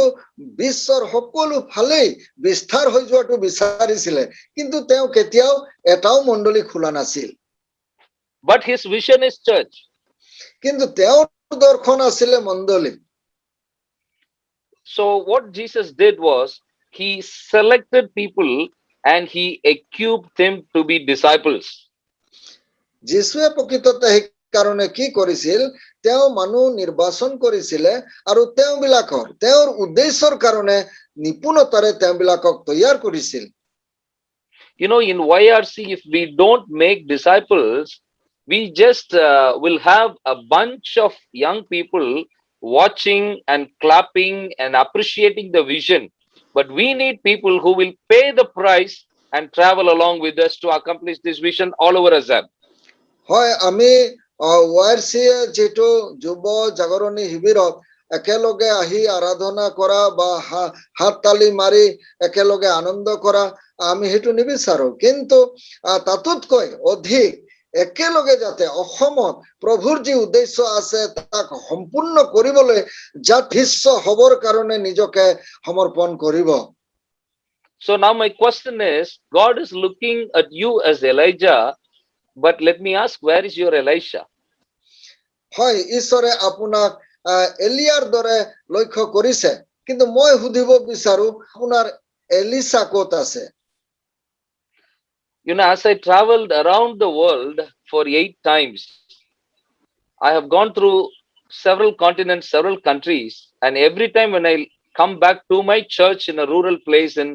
বিশ্বৰ সকলো ফালেই বিস্তাৰ হৈ যোৱাটো বিচাৰিছিলে কিন্তু তেওঁ কেতিয়াও এটাও মণ্ডলী খোলা নাছিল But his vision is church. কিন্তু তেওঁৰ দৰ্শন আছিলে মণ্ডলী So what Jesus did was he selected people and he equipped them to be disciples. যীশুৱে প্ৰকৃততে সেই কাৰণে কি কৰিছিল তেওঁ মানুহ নিৰ্বাচন কৰিছিলে আৰু তেওঁৰ উদ্দেশ্যৰ কাৰণে নিপুণতাৰে তেওঁবিলাকক তৈয়াৰ কৰিছিল You know, in YRC, if we don't make disciples, we just will have a bunch of young people watching and clapping and appreciating the vision. But we need people who will pay the price and travel along with us to accomplish this vision all over Assam. হয় আমি YRC যেটো যুৱ জাগৰণী শিবিৰত একেলগে আহি আৰাধনা কৰা বা হাত তালি মাৰি একেলগে আনন্দ কৰা আমি সেইটো নিবিচাৰো কিন্তু তাতোতকৈ অধিক একেলগে যাতে অসমত প্ৰভুৰ যি উদ্দেশ্য আছে তাক সম্পূৰ্ণ কৰিবলৈ যাত শিষ্য হবৰ কাৰণে নিজকে সমৰ্পণ কৰিব So now my question is, God is looking at you as Elijah, but let me ask, where is your Elisha? হয় ঈশ্বৰে আপোনাক এলিয়াৰ দৰে লক্ষ্য কৰিছে কিন্তু মই সুধিব বিচাৰো আপোনাৰ এলিসা ক'ত আছে You know, as I traveled around the world for 8 times, I have gone through several continents, several countries, and every time when I come back to my church in a rural place in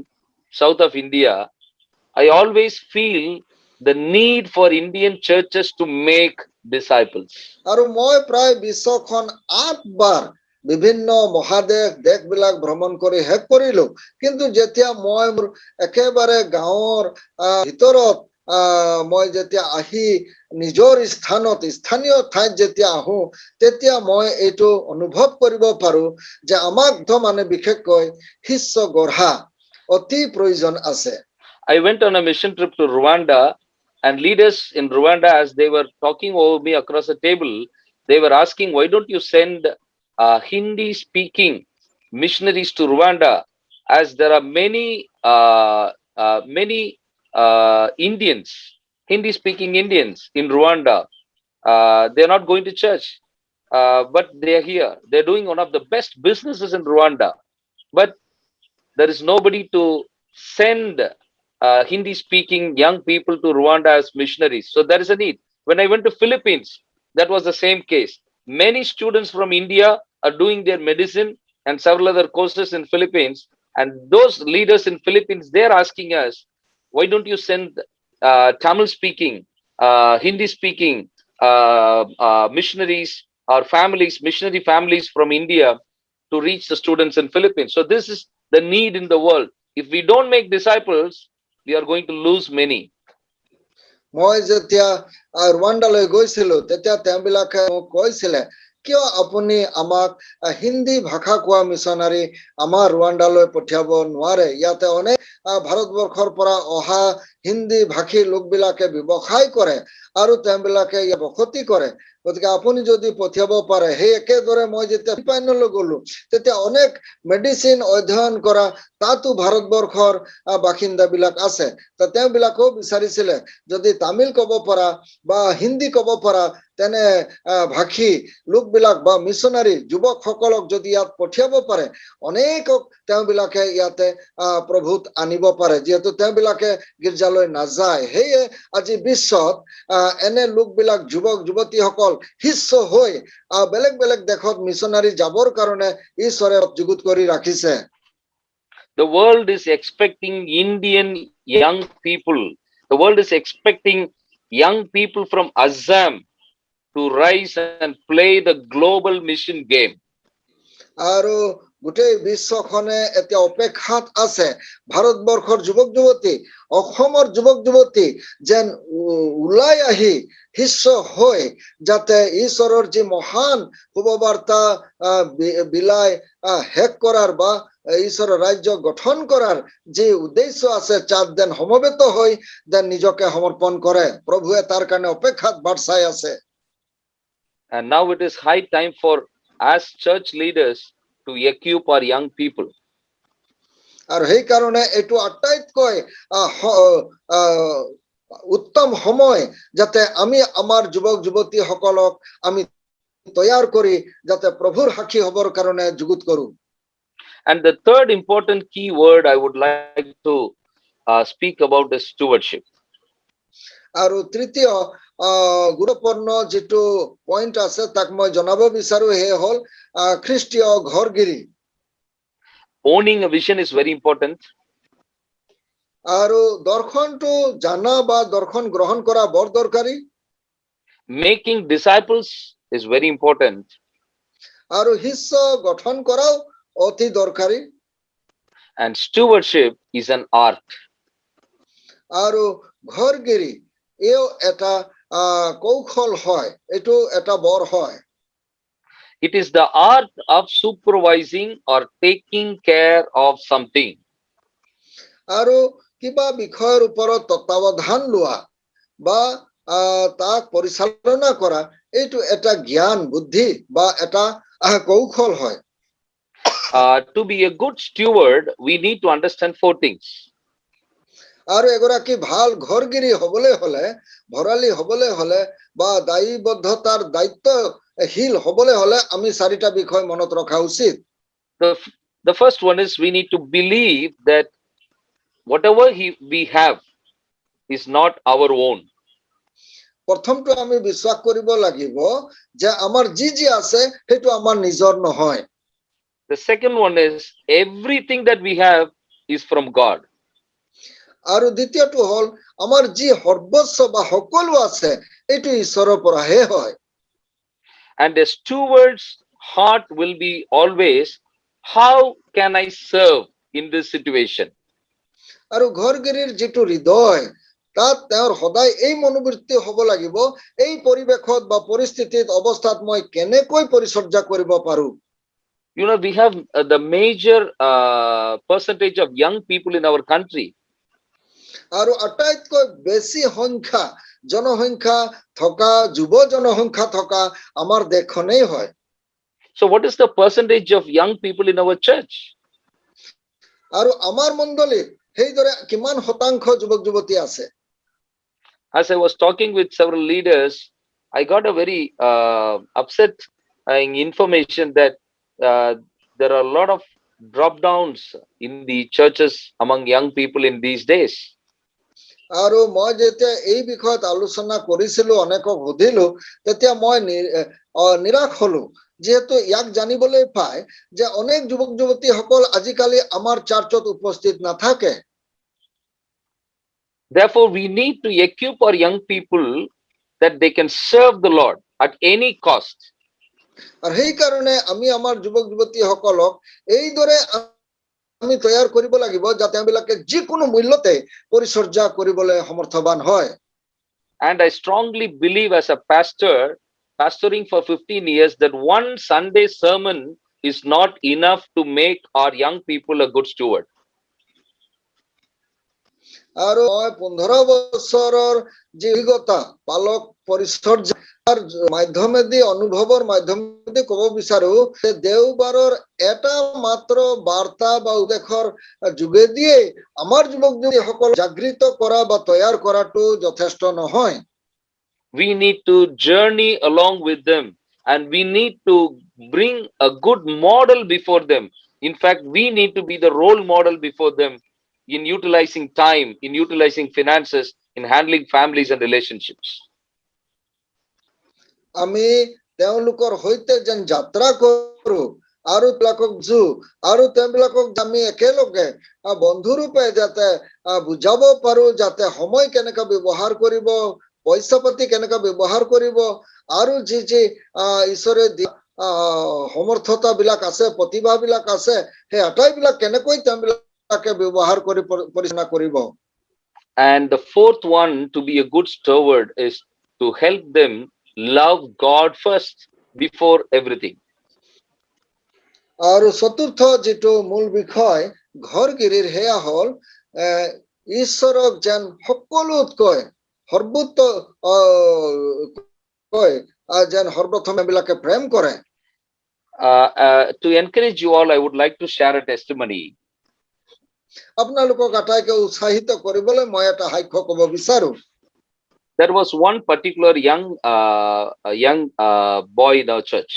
south of India, I always feel the need for Indian churches to make disciples. আৰু মই প্ৰায় বিশ্বখন 8 বাৰ বিভিন্ন মহাদেশ দেশবিলাক ভ্ৰমণ কৰি শেষ কৰিলো কিন্তু যেতিয়া মই একেবাৰে গাঁৱৰ ভিতৰত মই যেতিয়া আহি নিজৰ স্থানীয় ঠাইত যেতিয়া আহো তেতিয়া মই এইটো অনুভৱ কৰিব পাৰো যে আমাক মানে বিশেষকৈ শিষ্য গঢ়া অতি প্ৰয়োজন আছে I went on a mission trip to Rwanda, and leaders in Rwanda, as they were talking over me across the table, they were asking, why don't you send Hindi speaking missionaries to Rwanda, as there are many Indians, Hindi speaking Indians in Rwanda. They're not going to church, but they're here. They're doing one of the best businesses in Rwanda, but there is nobody to send Hindi speaking young people to Rwanda as missionaries. So there is a need. When I went to Philippines, that was the same case. Many students from India are doing their medicine and several other courses in Philippines, and those leaders in Philippines, they're asking us, why don't you send Tamil speaking, Hindi speaking missionaries or families, missionary families from India to reach the students in Philippines? So this is the need in the world. If we don't make disciples, we are going to lose many. মই যেতিয়া ৰুৱাণ্ডালৈ গৈছিলো তেতিয়া তেওঁবিলাকে মোক কৈছিলে কিয় আপুনি আমাক হিন্দী ভাষা কোৱা মিছনাৰী আমাৰ ৰুৱাণ্ডালৈ পঠিয়াব নোৱাৰে ইয়াতে অনেক ভাৰতবৰ্ষৰ পৰা অহা হিন্দী ভাষী লোকবিলাকে ব্যৱসায় কৰে আৰু তেওঁবিলাকে ইয়াত বসতি কৰে গতিকে আপুনি যদি পঠিয়াব পাৰে সেই একেদৰে মই যেতিয়া ফিলিপাইনলৈ গলো তেতিয়া অনেক মেডিচিন অধ্যয়ন কৰা তাতো ভাৰতবৰ্ষৰ বাসিন্দাবিলাক আছে ত তেওঁবিলাকেও বিচাৰিছিলে যদি তামিল ক'ব পৰা বা হিন্দী ক'ব পৰা তেনে ভাষী লোকবিলাক বা মিছনাৰী যুৱকসকলক যদি ইয়াত পঠিয়াব পাৰে অনেকক তেওঁবিলাকে ইয়াতে প্ৰভুত আনিব পাৰে যিহেতু তেওঁবিলাকে গীৰ্জালৈ নাযায় সেয়ে আজি বিশ্বত এনে লোকবিলাক যুৱক যুৱতীসকল শিষ্য হৈ বেলেগ বেলেগ দেশত মিছনাৰী যাবৰ কাৰণে ঈশ্বৰে যুগুত কৰি ৰাখিছে The world is expecting Indian young people. The world is expecting young people from Assam to rise and play the global mission game. আৰু গোটেই বিশ্বখনে এতিয়া অপেক্ষাত আছে ভাৰতবৰ্ষৰ যুৱক যুৱতী অসমৰ যুৱক যুৱতী যেন ওলাই আহি শিষ্য হৈ যাতে ঈশ্বৰৰ যি মহান শুভবাৰ্তা বিলাই শেষ কৰাৰ বা ঈশ্বৰৰ ৰাজ্য গঠন কৰাৰ যি উদ্দেশ্য আছে চাঁদ দেন সমবেত হৈ দেন নিজকে সমৰ্পণ কৰে প্ৰভুৱে তাৰ কাৰণে অপেক্ষাত বাট চাই আছে And now it is high time for as church leaders to equip our young people. আৰু সেই কাৰণে এইটো আটাইতকৈ উত্তম সময় যাতে আমি আমাৰ যুৱক যুৱতীসকলক আমি তৈয়াৰ কৰি যাতে প্ৰভুৰ সাক্ষী হ'বৰ কাৰণে যুগুত কৰো And the third important key word I would like to speak about is stewardship. আৰু তৃতীয় গুৰুত্বপূৰ্ণ যেটো পইণ্ট আছে তাক মই জনাব বিচাৰো হে হল খ্ৰীষ্টীয় ঘৰগিৰি Owning a vision is very important. আৰু দৰ্শনটো জানা বা দৰ্শন গ্ৰহণ কৰা বৰ দৰকাৰী Making disciples is very important. আৰু শিষ্য গঠন কৰাও অতি দৰকাৰী And stewardship is an art. আৰু ঘৰগিৰি এও এটা কৌশল হয় এটো এটা বৰ হয় It is the art of supervising or taking care of something. আৰু কিবা বিষয়ৰ ওপৰত তত্ত্বাৱধান লোৱা বা তাক পৰিচালনা কৰা এইটো এটা জ্ঞান বুদ্ধি বা এটা কৌশল হয় To be a good steward, we need to understand four things. আৰু এগৰাকী ভাল ঘৰগিৰি হ'বলৈ হলে ভৰালী হ'বলৈ হলে বা দায়বদ্ধতাৰ দায়িত্বশীল হ'বলৈ হলে আমি চাৰিটা বিষয় মনত ৰখা উচিত The first one is we need to believe that whatever we have is not our own. প্ৰথমটো আমি বিশ্বাস কৰিব লাগিব যে আমাৰ যি আছে সেইটো আমাৰ নিজৰ নহয় The second one is everything that we have is from God. আৰু দ্বিতীয়টো হল আমাৰ যি সৰ্বস্ব বা সকলো আছে এইটো ঈশ্বৰৰ পৰাহে হয় And a steward's heart will be always, how can I serve in this situation? আৰু ঘৰগিৰিৰ যিটো হৃদয় তাত তেওঁৰ সদায় এই মনোবৃত্তি হ'ব লাগিব এই পৰিবেশত বা পৰিস্থিতিত অৱস্থাত মই কেনেকৈ পৰিচৰ্যা কৰিব পাৰো You know, we have the major percentage of young people in our country. আৰু আটাইতকৈ বেছি সংখ্যা জনসংখ্যা থকা যুৱ জনসংখ্যা থকা আমাৰ দেশখনেই হয় So what is the percentage of young people in our church? আৰু আমাৰ মণ্ডলীত সেইদৰে কিমান শতাংশ যুৱক যুৱতী আছে As I was talking with several leaders, I got a very upsetting information that there are a lot of drop downs in the churches among young people in these days. আৰু মই যেতিয়া এই বিষয়ত আলোচনা কৰিছিলো, অনেকক সুধিলো, তেতিয়া মই নিৰাশ হলো, যিহেতু ইয়াক জানিবলৈ পাই যে অনেক যুৱক যুৱতীসকল আজিকালি আমাৰ চাৰ্চত উপস্থিত নাথাকে। Therefore, we need to equip our young people that they can serve the Lord at any cost. আৰু সেইকাৰণে আমি আমাৰ যুৱক যুৱতীসকলক এইদৰে আমি তৈয়াৰ কৰিব লাগিব যাতে তেওঁলোকে যিকোনো মূল্যতে পৰিচৰ্যা কৰিবলৈ সমৰ্থবান হয়। And I strongly believe, as a pastor, pastoring for 15 years, that one Sunday sermon is not enough to make our young people a good steward. আৰু মই 15 বছৰৰ যি অভিজ্ঞতা পালক পৰিচৰ্যাৰ মাধ্যমেদি, অনুভৱৰ মাধ্যমেদি ক'ব বিচাৰো যে দেওবাৰৰ এটা মাত্ৰ বাৰ্তা বা উপদেশৰ যোগেদিয়ে আমাৰ যুৱক যুৱতীসকল জাগৃত কৰা বা তৈয়াৰ কৰাটো যথেষ্ট নহয়। We need to journey along with them, and we need to bring a good model before them. In fact, we need to be the role model before them in utilizing time, in utilizing finances, in handling families and relationships. আমি তেওঁলোকৰ সৈতে যেন যাত্ৰা কৰো আৰু তেওঁলোকক আমি একেলগে বন্ধুৰূপে যাতে বুজাব পাৰো, যাতে সময় কেনেকৈ ব্যৱহাৰ কৰিব, পইচা পাতি কেনেকৈ ব্যৱহাৰ কৰিব, আৰু যি ঈশ্বৰে সমৰ্থতা বিলাক আছে, প্ৰতিভা বিলাক আছে, সেই আটাইবিলাক কেনেকৈ তেওঁলোকে ব্যৱহাৰ কৰি পৰিচালনা কৰিব। And the fourth one to be a good steward is to help them love God first before everything. আৰু চতুৰ্থ যিটো মূল বিষয় ঘৰগিৰিৰ, সেয়া হ'ল ঈশ্বৰক যেন সকলোতকৈ যেন সৰ্বপ্ৰথমে এইবিলাকে প্ৰেম কৰে। To encourage you all, I would like to share a testimony. আপোনালোকক আটাইকে উৎসাহিত কৰিবলৈ মই এটা সাক্ষ্য ক'ব বিচাৰো। There was one particular young boy in our church.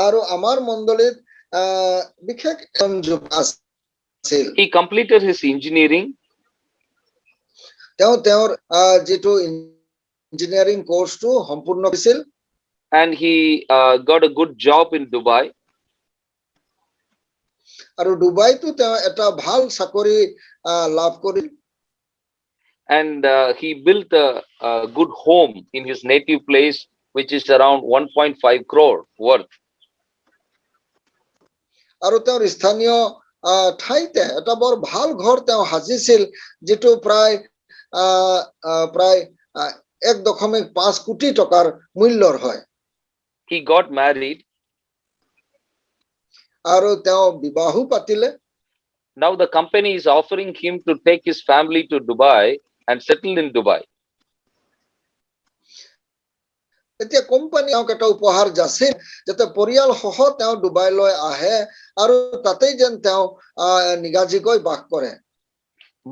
আৰু আমাৰ মণ্ডলীত বিশেষ এজন যুৱক আছিল। He completed his engineering. তেওঁৰ যিটো ইঞ্জিনিয়াৰিং কোৰ্সটো সম্পূৰ্ণ কৰিছিল। And he got a good job in Dubai. আৰু ডুবাইতো তেওঁ এটা ভাল চাকৰি লাভ কৰিল। And he built a good home in his native place, which is around 1.5 crore worth. আৰু তেওঁৰ স্থানীয় ঠাইতে এটা বৰ ভাল ঘৰ তেওঁ সাজিছিল, যিটো প্ৰায় 1.5 কোটি টকাৰ মূল্যৰ হয়। He got married. আৰু তেওঁ বিবাহো পাতিলে। Now the company is offering him to take his family to Dubai and settle in Dubai. এতিয়া কোম্পানী তেওঁক এটা উপহাৰ যাচিল যাতে পৰিয়াল সহ তেওঁ ডুবাইলৈ আহে আৰু তাতেই যেন তেওঁ নিগাজিকৈ বাস কৰে।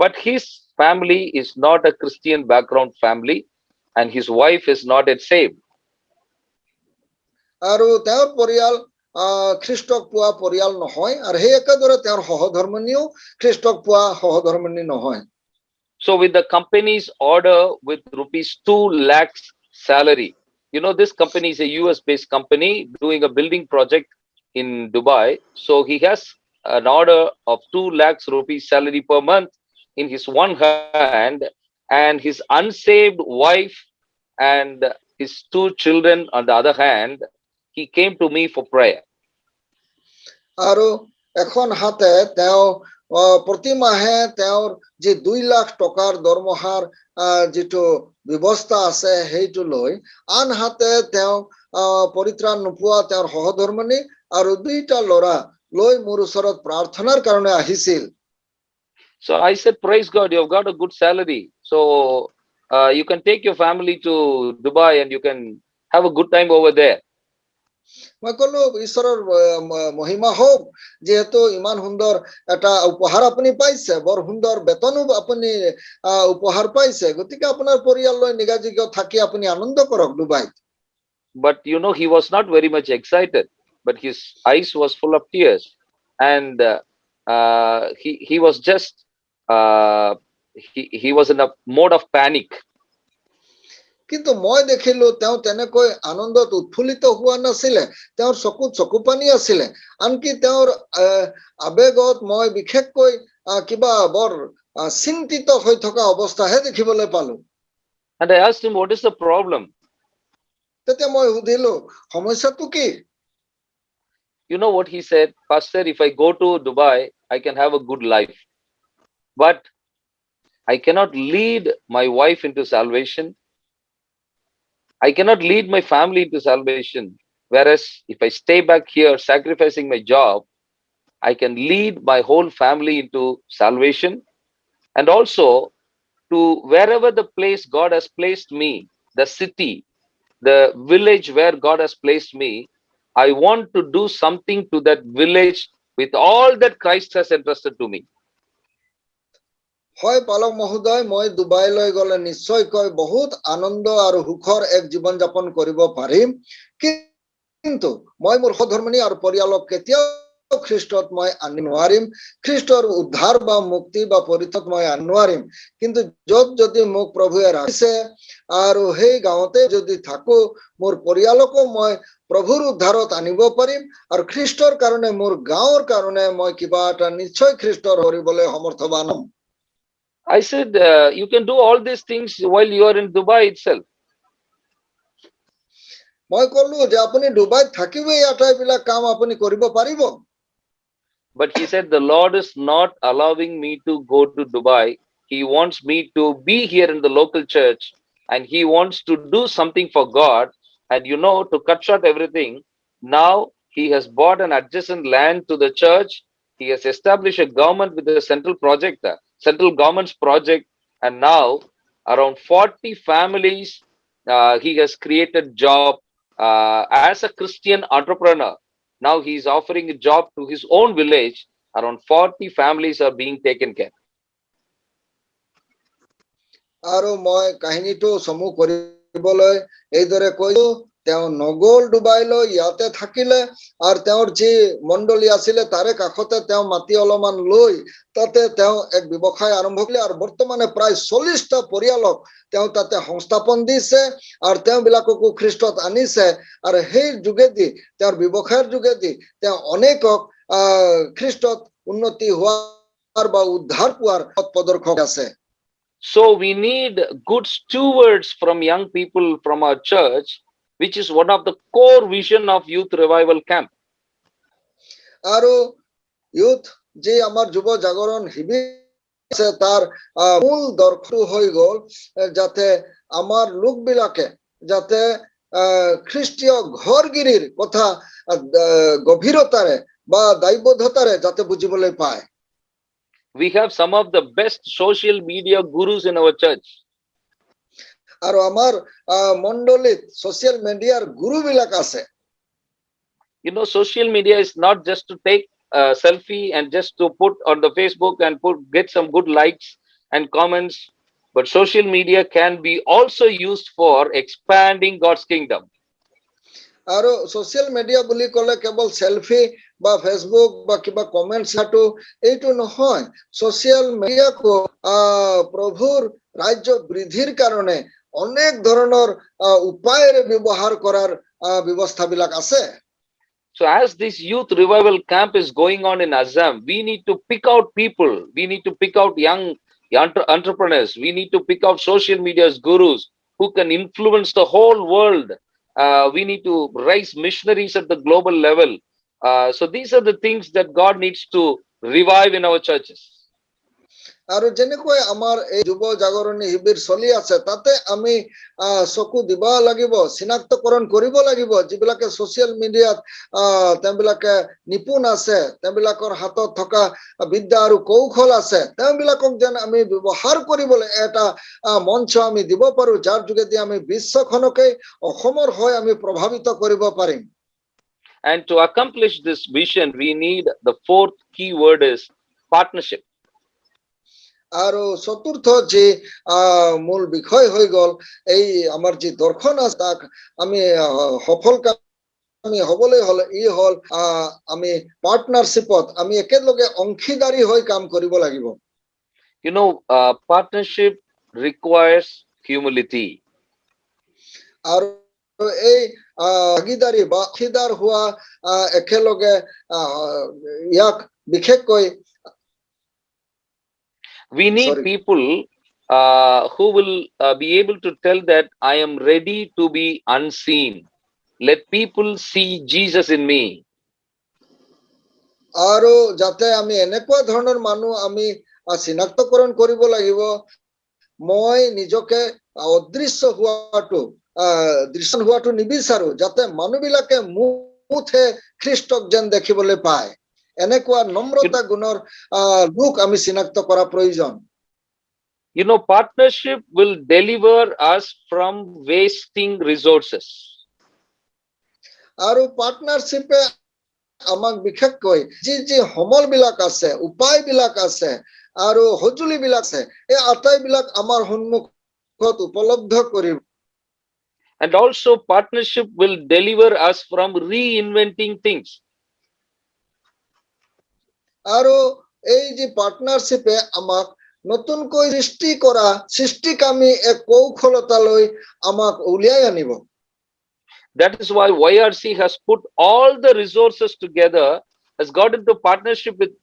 But his family is not a Christian background family, and his wife is not yet saved. আৰু তেওঁৰ পৰিয়াল খ্ৰীষ্টক পোৱা পৰিয়াল নহয়, আৰু সেই একেদৰে তেওঁৰ সহধৰ্মিনীও খ্ৰীষ্টক পোৱা সহধৰ্মিনী নহয়। So with the company's order with ₹2 lakhs salary, you know, this company is a US based company doing a building project in Dubai. So he has an order of 2 lakhs rupees salary per month in his one hand, and his unsaved wife and his 2 children on the other hand. He came to me for prayer. আৰু এখন হাতে তেওঁ প্ৰতি মাহে তেওঁৰ যি 2 লাখ টকাৰ দৰমহাৰ যিটো ব্যৱস্থা আছে সেইটো লৈ, আন হাতে তেওঁ পৰিত্ৰাণ নোপোৱা তেওঁৰ সহধৰ্মিনী আৰু 2টা ল'ৰা লৈ মোৰ ওচৰত প্ৰাৰ্থনাৰ কাৰণে আহিছিল। So I said, praise God, you've got a good salary. So you can take your family to Dubai and you can have a good time over there. মই ক'লো, ঈশ্বৰৰ মহিমা হওক, যিহেতু ইমান সুন্দৰ এটা উপহাৰ আপুনি পাইছে, বৰ সুন্দৰ বেতনো আপুনি উপহাৰ পাইছে, গতিকে আপোনাৰ পৰিয়াল লৈ নিগাজিকৈ থাকি আপুনি আনন্দ কৰক ডুবাইত। But you know, he was not very much excited, but his eyes was full of tears, and he was just he was in a mode of panic. কিন্তু মই দেখিলো তেওঁ তেনেকৈ আনন্দত উৎফুল্লিত হোৱা নাছিলে, তেওঁৰ চকুত চকু পানী আছিলে। আনকি তেওঁৰ আবেগত মই বিশেষকৈ কিবা বৰ চিন্তিত হৈ থকা অৱস্থাহে দেখিবলৈ পালো। And I asked him, what is the problem? তেতিয়া মই সুধিলো, সমস্যাটো কি? You know what he said? Pastor, if I go to Dubai, I can have a good life. But I cannot lead my wife into salvation. I cannot lead my family into salvation. Whereas if I stay back here sacrificing my job, I can lead my whole family into salvation. And also to wherever the place God has placed me, the city, the village where God has placed me, I want to do something to that village with all that Christ has entrusted to me. হয় পালক মহোদয়, মই ডুবাইলৈ গলে নিশ্চয়কৈ বহুত আনন্দ আৰু সুখৰ এক জীৱন যাপন কৰিব পাৰিম। কিন্তু মই মোৰ সহধৰ্মিনী আৰু পৰিয়ালক কেতিয়াও খ্ৰীষ্টত মই আনি নোৱাৰিম, খ্ৰীষ্টৰ উদ্ধাৰ বা মুক্তি বা পৰিত্ৰাণ মই আনি নোৱাৰিম। কিন্তু যত যদি মোক প্ৰভুৱে ৰাখিছে আৰু সেই গাঁৱতে যদি থাকো, মোৰ পৰিয়ালকো মই প্ৰভুৰ উদ্ধাৰত আনিব পাৰিম আৰু খ্ৰীষ্টৰ কাৰণে, মোৰ গাঁৱৰ কাৰণে মই কিবা এটা নিশ্চয় খ্ৰীষ্টৰ কৰিবলৈ সমৰ্থবান হ'ম। I said, you can do all these things while you are in Dubai itself. মই কলো যে আপুনি ডুবাইত থাকিবই আটাইবিলাক কাম আপুনি কৰিব পাৰিব। But he said, the Lord is not allowing me to go to Dubai. He wants me to be here in the local church, and he wants to do something for God. And you know, to cut short everything, now he has bought an adjacent land to the church. He has established a government with a central government's project. And now around 40 families, he has created job as a Christian entrepreneur. Now he is offering a job to his own village. Around 40 families are being taken care. আৰু মই কাহিনীটো চমু কৰিবলৈ এইদৰে কৈছো, তেওঁ নগল ডুবাইলৈ, ইয়াতে থাকিলে আৰু তেওঁৰ যি মণ্ডলী আছিলে তাৰে কাষতে তেওঁ মাটি অলপমান লৈ তাতে তেওঁ এক ব্যৱসায় আৰম্ভ কৰিলে আৰু বৰ্তমানে প্ৰায় 40টা পৰিয়ালক তেওঁ তাতে সংস্থাপন দিছে আৰু তেওঁবিলাককো খ্ৰীষ্টত আনিছে। আৰু সেই যোগেদি, তেওঁৰ ব্যৱসায়ৰ যোগেদি তেওঁ অনেকক খ্ৰীষ্টত উন্নতি হোৱাৰ বা উদ্ধাৰ পোৱাৰ পথ প্ৰদৰ্শক আছে। So we need good stewards from young people from our church, which is one of the core vision of youth revival camp. আৰু youth যে আমাৰ যুৱ জাগৰণ শিবিৰ আছে তাৰ মূল দৰ্শটো হৈ গল যাতে আমাৰ লোকবিলাকে যাতে খ্ৰীষ্টীয় ঘৰগিৰিৰ কথা গভীৰতাৰে বা দায়বদ্ধতাৰে যাতে বুজিবলৈ পায়। We have some of the best social media gurus in our church. আৰু আমাৰ মণ্ডলীত সোশ্যাল মিডিয়াৰ গুৰুবিলাক আছে। You know, social media is not just to take a selfie and just to put on the Facebook and get some good likes and comments, but social media can be also used for expanding God's kingdom. আৰু social media বুলি ক'লে কেৱল selfie বা Facebook বা কিবা comments হাটো এইটো নহয়। Social মিডিয়াকো প্ৰভুৰ ৰাজ্য বৃদ্ধিৰ কাৰণে অনেক ধৰণৰ উপায়েৰে ব্যৱহাৰ কৰাৰ ব্যৱস্থাবিলাক আছে। So as this youth revival camp is going on in Assam, we need to pick out people. We need to pick out young entrepreneurs. We need to pick out social media's gurus who can influence the whole world. We need to raise missionaries at the global level. So these are the things that God needs to revive in our churches. আৰু যেনেকৈ আমাৰ এই যুৱ জাগৰণী শিবিৰ চলি আছে তাতে আমি চকু দিব লাগিব, চিনাক্তকৰণ কৰিব লাগিব যিবিলাকে সোশ্যাল মিডিয়াত তেওঁবিলাকে নিপুণ আছে, তেওঁবিলাকৰ হাতত থকা বিদ্যা আৰু কৌশল আছে, তেওঁবিলাকক যেন আমি ব্যৱহাৰ কৰিবলৈ এটা মঞ্চ আমি দিব পাৰো যাৰ যোগেদি আমি বিশ্বখনকে অসমৰ হৈ আমি প্ৰভাৱিত কৰিব পাৰিম। And to accomplish this vision, we need the fourth key word is partnership. আৰু চতুৰ্থ যে মূল বিষয় হৈ গল এই আমাৰ যি দৰ্শন আছে তাক আমি সফল আমি হবলৈ হলে ই হল আমি পাৰ্টনাৰশ্বিপত আমি একেলগে অংশীদাৰী হৈ কাম কৰিব লাগিব। Partnership requires humility. আৰু এই ভাগিদাৰী বা অংশীদাৰ হোৱা একেলগে ইয়াক বিশেষকৈ We need Sorry. people who will be able to tell that I am ready to be unseen. Let people see Jesus in me. আৰু যাতে আমি এনেকুৱা ধৰণৰ মানুহ আমি চিনাক্তকৰণ কৰিব লাগিব, মই নিজকে অদৃশ্য হোৱাটো দৃশ্য হোৱাটো নিবিচাৰো, যাতে মানুহবিলাকে মুঠে খ্ৰীষ্টক যেন দেখিবলৈ পায়। এনেকুৱা নম্ৰতা গুণৰ লোক আমি চিনাক্ত কৰা প্ৰয়োজন। Partnership will deliver us from wasting resources. আৰু পাৰ্টনাৰশ্বিপে আমাক বিশেষকৈ যি সমল বিলাক আছে, উপায় বিলাক আছে আৰু সঁজুলি বিলাক আছে, এই আটাইবিলাক আমাৰ সন্মুখত উপলব্ধ কৰিব। And also partnership will deliver us from reinventing things. আৰু এই যে পাৰ্টনাৰশ্বিপে আমাক নতুনকৈ সৃষ্টিকামী এক কৌশলতালৈ আমাক উলিয়াই আনিব। That is why YRC has put all the resources together, has got into partnership with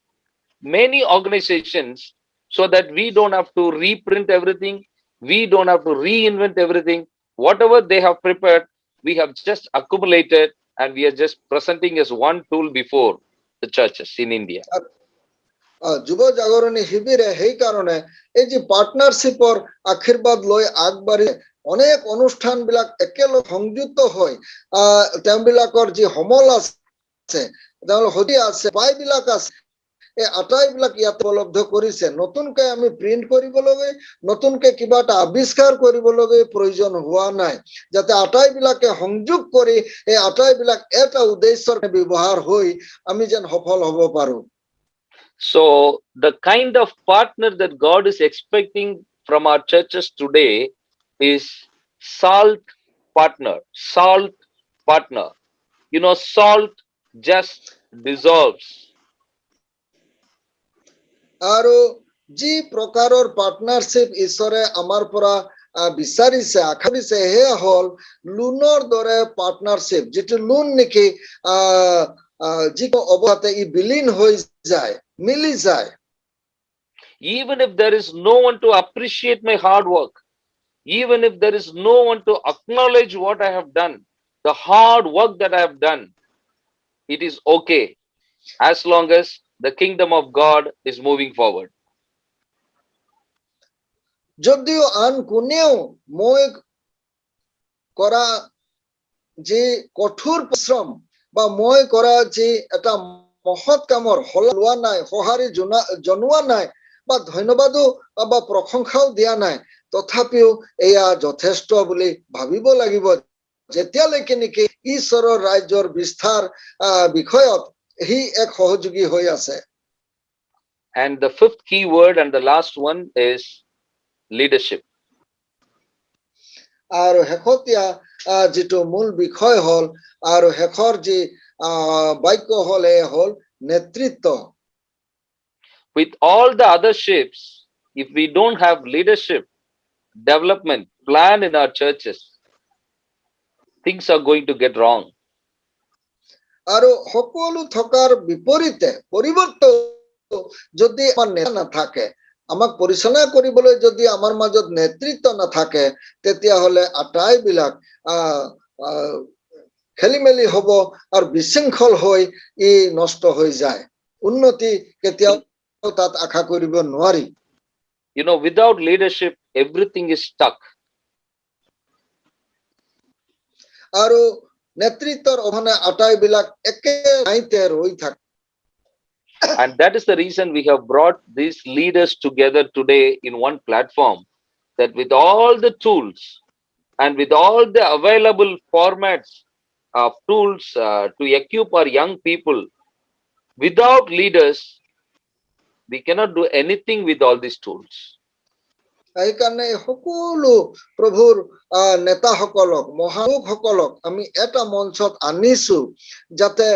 many organizations, so that we don't have to reprint everything, we don't have to reinvent everything. Whatever they have prepared, we have just accumulated and we are just presenting as one tool before the churches in India. যুৱ জাগৰণী শিবিৰে সেইকাৰণে এই যে পাৰ্টনাৰশ্বিপৰ আশীৰ্বাদ লৈ আগবাঢ়ি অনেক অনুষ্ঠান বিলাক একেলগে সংযুক্ত হৈ তেওঁবিলাকৰ যি সমল আছে, তেওঁলোকৰ আছে, উপায়বিলাক আছে, এই আটাইবিলাক ইয়াত উপলব্ধ কৰিছে। নতুনকৈ আমি প্ৰিণ্ট কৰিবলৈ, নতুনকৈ কিবা এটা আৱিষ্কাৰ কৰিবলৈ প্ৰয়োজন হোৱা নাই, যাতে আটাইবিলাকে সংযোগ কৰি এই আটাইবিলাক এটা উদ্দেশ্যৰ ব্যৱহাৰ হৈ আমি যেন সফল হ'ব পাৰো। So the kind of partner that God is expecting from our churches today is salt partner. Salt partner. Salt just dissolves. আৰু যি প্ৰকাৰৰ পাৰ্টনাৰশ্বিপ ঈশ্বৰে আমাৰ পৰা বিচাৰিছে, আশা কৰিছে, সেয়া হ'ল লোনৰ দৰে পাৰ্টনাৰশ্বিপ, যিটো লোন নেকি যিকোনো অৱস্থাতে ই বিলীন হৈ যায়, মিলি যায়। Even if there is no one to appreciate my hard work, even if there is no one to acknowledge what I have done, the hard work that I have done, it is okay, as long as the kingdom of God is moving forward. যদিও আন কোনেও মই কৰা যি কঠোৰ পৰিশ্ৰম বা মই কৰা যি এটা মহৎ কামৰ ফল লোৱা নাই, সঁহাৰি জনোৱা নাই বা ধন্যবাদো বা প্ৰশংসাও দিয়া নাই, তথাপিও এয়া যথেষ্ট বুলি ভাবিব লাগিব, যেতিয়ালৈকে নেকি ঈশ্বৰৰ ৰাজ্যৰ বিস্তাৰ বিষয়ত সি এক সহযোগী হৈ আছে। And the fifth key word and the last one is leadership. আৰু শেহতীয়া যিটো মূল বিষয় হ'ল আৰু শেষৰ যি বাক্য হ'ল এয়া হ'ল নেতৃত্ব। With all the other ships, if we don't have leadership development plan in our churches, things are going to get wrong. আৰু সকলো থকাৰ বিপৰীতে পৰিৱৰ্তন যদি আমাৰ নেতা নাথাকে, আমাক পৰিচালনা কৰিবলৈ যদি আমাৰ মাজত নেতৃত্ব নাথাকে, তেতিয়াহ'লে আটাইবিলাক খেলি মেলি হ'ব আৰু বিশৃংখল হৈ ই নষ্ট হৈ যায়। উন্নতি কেতিয়াও তাত আশা কৰিব নোৱাৰি। Without leadership, everything is stuck. আৰু নেতৃত্বৰ অভাৱে আটাইবিলাক একে ঠাইতে ৰৈ থাকে। And that is the reason we have brought these leaders together today in one platform, that with all the tools and with all the available formats of tools to equip our young people, without leaders, we cannot do anything with all these tools. সেইকাৰণে সকলো প্ৰভুৰ নেতাসকলক, মহালোকসকলক আমি এটা মঞ্চত আনিছো, যাতে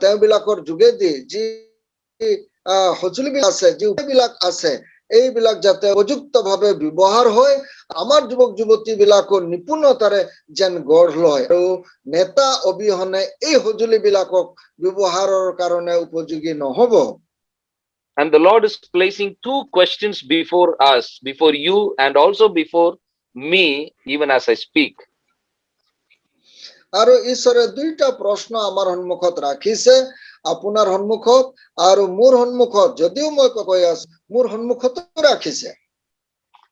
তেওঁবিলাকৰ যোগেদি যি সঁজুলিবিলাক আছে, যি উপায়বিলাক আছে, এইবিলাক যাতে উপযুক্তভাৱে ব্যৱহাৰ হয়, আমাৰ যুৱক যুৱতী বিলাকৰ নিপুণতাৰে যেন গঢ় লয় আৰু নেতা অবিহনে এই সঁজুলি বিলাকক ব্যৱহাৰৰ কাৰণে উপযোগী নহব। And the Lord is placing two questions before us, before you, and also before me, even as I speak. আৰু ঈশ্বৰে দুইটা প্ৰশ্ন আমাৰ সন্মুখত ৰাখিছে, আপোনাৰ সন্মুখত আৰু মোৰ সন্মুখত, যদিও মই কৈ আছো মোৰ সন্মুখতো ৰাখিছে।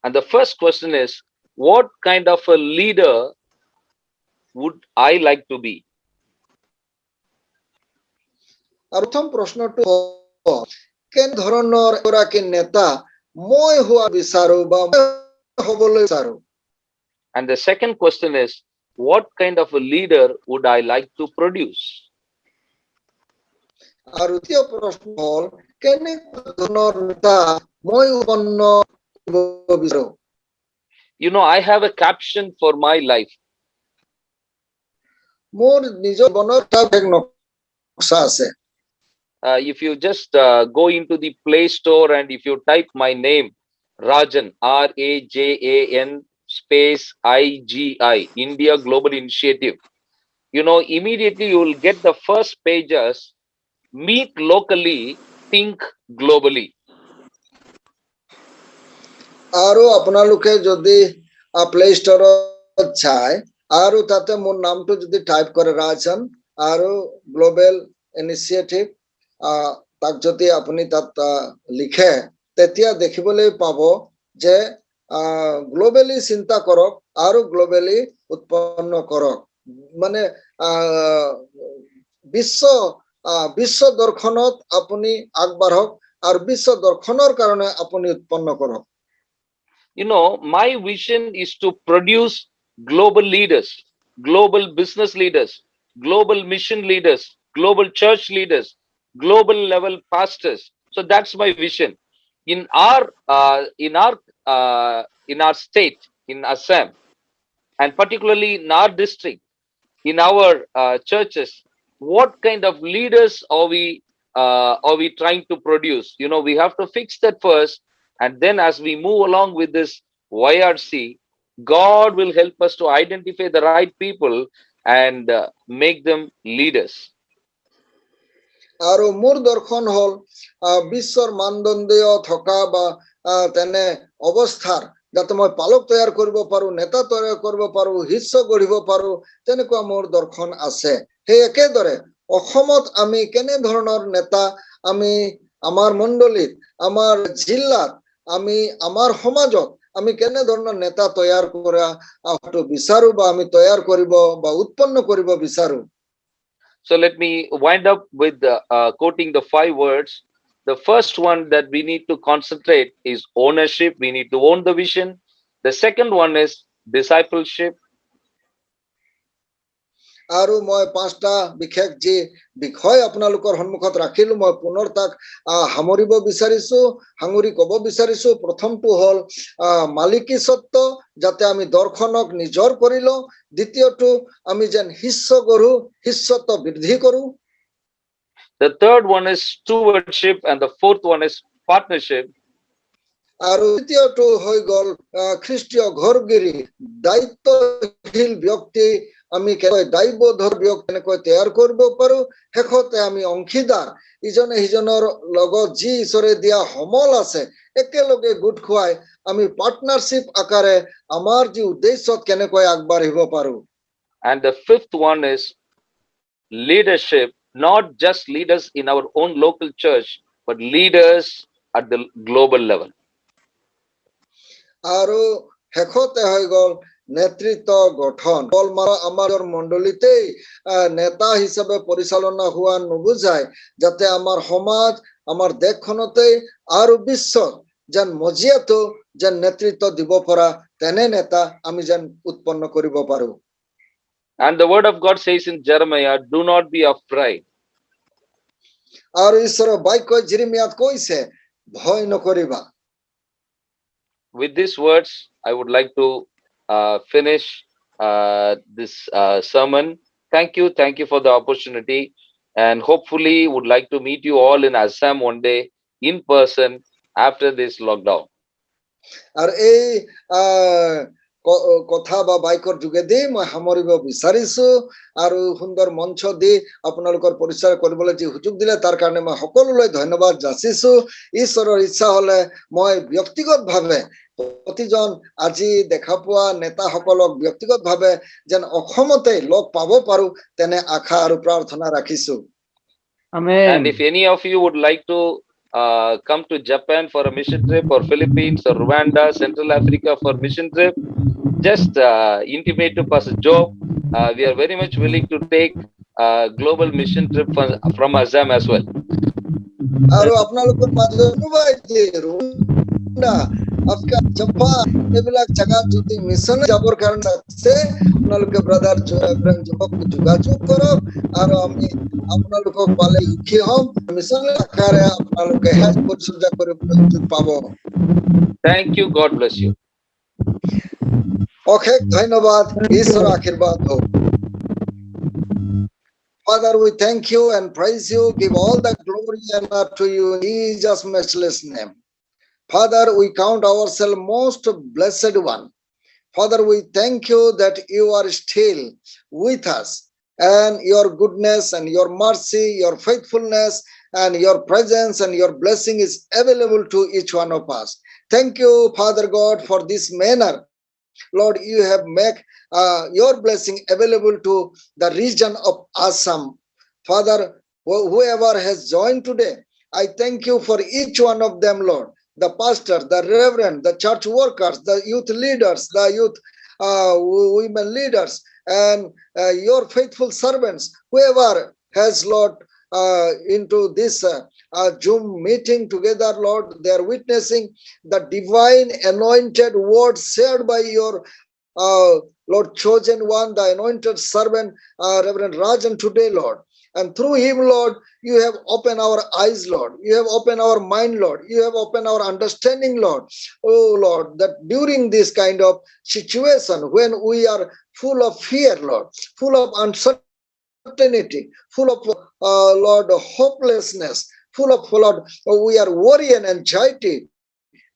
And the first question is, what kind of a leader would I like to be? আৰু প্ৰথম প্ৰশ্নটো হ'ল, কেনে ধৰণৰ এগৰাকী নেতা মই হোৱা বিচাৰো বা মই হ'বলৈ বিচাৰো। And the second question is, what kind of a leader would I like to produce? আৰু দ্বিতীয় প্ৰশ্ন হ'ল, কেনেকুৱা ধৰণৰ নেতা মই উৎপন্ন কৰিব বিচাৰো। You know, I have a caption for my life. মোৰ নিজৰ জীৱনৰ এক নক্সা আছে। If you just go into the Play Store and if you type my name, Rajan, Rajan space IGI, India Global Initiative, you know, immediately you will get the first pages, meet locally, think globally. আৰু আপোনালোকে যদি play ষ্টৰত যায় আৰু তাতে মোৰ নামটো যদি type কৰে ৰাজন আৰু গ্লোবেল ইনিচিয়েটিভ, তাক যদি আপুনি তাত লিখে, তেতিয়া দেখিবলৈ পাব যে গ্লোবেলি চিন্তা কৰক আৰু গ্লোবেলি উৎপন্ন কৰক, মানে বিশ্ব দৰ্শনত আপুনি আগবাঢ়ক আৰু বিশ্ব দৰ্শনৰ কাৰণে আপুনি উৎপন্ন কৰক। You know, my vision is to produce global leaders, global business leaders, global mission leaders, global church leaders, global level pastors. So that's my vision. In our state, in Assam, and particularly in our district, in our churches, what kind of leaders are we trying to produce? You know, we have to fix that first, and then as we move along with this YRC, God will help us to identify the right people and make them leaders. আৰু মোৰ দৰ্শন হ'ল বিশ্বৰ মানদণ্ডীয় থকা বা তেনে অৱস্থাৰ যাতে মই পালক তৈয়াৰ কৰিব পাৰো, নেতা তৈয়াৰ কৰিব পাৰো, শিষ্য গঢ়িব পাৰো, তেনেকুৱা মোৰ দৰ্শন আছে। সেই একেদৰে অসমত আমি কেনে ধৰণৰ নেতা আমি আমাৰ মণ্ডলীত, আমাৰ জিলাত, আমি আমাৰ সমাজত আমি কেনে ধৰণৰ নেতা তৈয়াৰ কৰা বিচাৰো বা আমি তৈয়াৰ কৰিব বা উৎপন্ন কৰিব বিচাৰো। So let me wind up with quoting the 5 words. The first one that we need to concentrate is ownership. We need to own the vision. The second one is discipleship. আৰু মই 5টা বিশেষ যি বিষয় আপোনালোকৰ সন্মুখত ৰাখিলো, মই পুনৰ তাক সামৰিব বিচাৰিছো, সাঙুৰি ক'ব বিচাৰিছো। প্ৰথমটো হ'ল মালিকীস্বত্ব, যাতে আমি দৰ্শনক নিজৰ কৰি লওঁ। দ্বিতীয়টো, আমি যেন শিষ্য গঢ়ো, শিষ্যত্ব বৃদ্ধি কৰো। The third one is stewardship, and the fourth one is partnership. আৰু তৃতীয়টো হৈ গ'ল খ্ৰীষ্টীয় ঘৰগিৰি, দায়িত্বশীল ব্যক্তি আমি দায়িত্ববোধৰ ব্যক্তি কেনেকৈ তৈয়াৰ কৰিব পাৰো। শেষতে আমি অংশীদাৰ, ইজনে সিজনৰ লগত যি ঈশ্বৰে দিয়া সমল আছে একেলগে গোট খুৱাই আমি পাৰ্টনাৰশ্বিপ আকাৰে আমাৰ যি উদ্দেশ্যত কেনেকৈ আগবাঢ়িব পাৰো। And the fifth one is leadership, not just leaders in our own local church, but leaders at the global level. আৰু শেষতে হৈ গ'ল নেতৃত্ব গঠন। আমাৰ মণ্ডলীতেই নেতা হিচাপে পৰিচালনা হোৱা নুবুজায়, যাতে আমাৰ সমাজ, আমাৰ দেশখনতেই আৰু বিশ্বত যেন মজিয়াতো যেন নেতৃত্ব দিব পৰা তেনে নেতা আমি যেন উৎপন্ন কৰিব পাৰো। And the word of God says in Jeremiah, do not be afraid. আৰু ঈশ্বৰৰ বাক্য জিৰমিয়াত কৈছে, ভয় নকৰিবা। With these words, I would like to finish this sermon. Thank you for the opportunity, and hopefully would like to meet you all in Assam one day in person after this lockdown. আৰু এই কথা বা বাইকৰ যোগেদি মই সামৰিব বিচাৰিছো আৰু সুন্দৰ মঞ্চ দি আপোনালোকৰ পৰিচয় কৰিবলৈ যি সুযোগ দিলে তাৰ কাৰণে মই সকলোলৈ ধন্যবাদ যাচিছো। ঈশ্বৰৰ ইচ্ছা হলে মই ব্যক্তিগতভাৱে প্ৰতিজন আজি দেখা পোৱা নেতাসকলক ব্যক্তিগতভাৱে যেন অসমতে লগ পাব পাৰো তেনে আশা আৰু প্ৰাৰ্থনা ৰাখিছো। And if any of you would like to come to Japan for a mission trip, or Philippines, or Rwanda, Central Africa for mission trip, just intimate to Pastor Job. We are very much willing to take global mission trip from Assam as well. আৰু আপোনালোকৰ মাজত কোনোবাই Rwanda, Africa, Japan এইবিলাক জাগাত যদি mission যাবৰ কাৰণে আছে আপোনালোকে ব্ৰাদাৰ যুৱক যোগাযোগ কৰক আৰু আমি আপোনালোকক পালে সুখী হ'ম। মিছন আকাৰে আপোনালোকে হেল্প পৰিচৰ্যা কৰিবলৈ সুযোগ পাব। Thank you. God bless you. অশেষ ধন্যবাদ। ঈশ্বৰৰ আশীৰ্বাদ হওক। Father, we thank you and praise you, give all the glory and honor to you in Jesus' matchless name. Father, we count ourselves most blessed one. Father, we thank you that you are still with us, and your goodness and your mercy, your faithfulness and your presence and your blessing is available to each one of us. Thank you, Father God, for this manner. Lord, you have made your blessing available to the region of Assam. Father, whoever has joined today, I thank you for each one of them, Lord. The pastor, the reverend, the church workers, the youth leaders, the youth women leaders, and your faithful servants, whoever has, Lord, into this Zoom meeting together, Lord, they are witnessing the divine anointed word shared by your Lord, chosen one, the anointed servant, Reverend Rajan today, Lord. And through him, Lord, you have opened our eyes, Lord. You have opened our mind, Lord. You have opened our understanding, Lord. Oh, Lord, that during this kind of situation, when we are full of fear, Lord, full of uncertainty, full of, Lord, hopelessness, full of, Lord, we are worry and anxiety,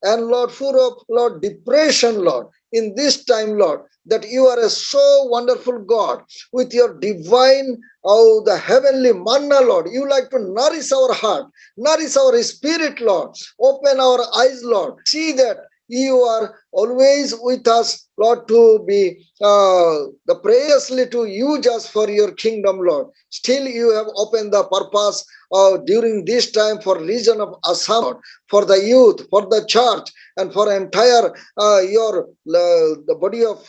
and Lord, full of, Lord, depression, Lord, in this time, Lord, that you are a so wonderful God with your divine, oh, the heavenly manna, Lord. You like to nourish our heart, nourish our spirit, Lord. Open our eyes, Lord. See that you are always with us, Lord, to be the prayerfully to use us for your kingdom, Lord. Still, you have opened the purpose during this time for region of Assam, Lord, for the youth, for the church, and for entire the body of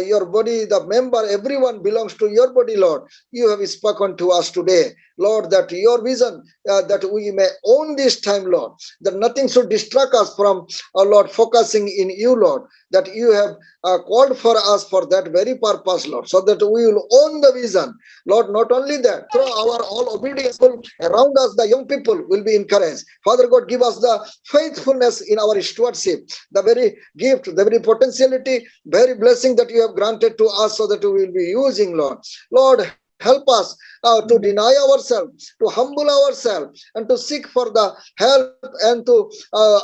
your body, the member, everyone belongs to your body, Lord. You have spoken to us today, Lord, that your vision, that we may own this time, Lord, that nothing should distract us from, Lord, focusing in you, Lord, that you have called for us for that very purpose, Lord, so that we will own the vision, Lord. Not only that, through our all obedience around us, the young people will be encouraged. Father God, give us the faithfulness in our stewardship, the very gift, the very potentiality, very blessing that you have granted to us, so that we will be using, Lord. Lord, help us to deny ourselves, to humble ourselves, and to seek for the help, and to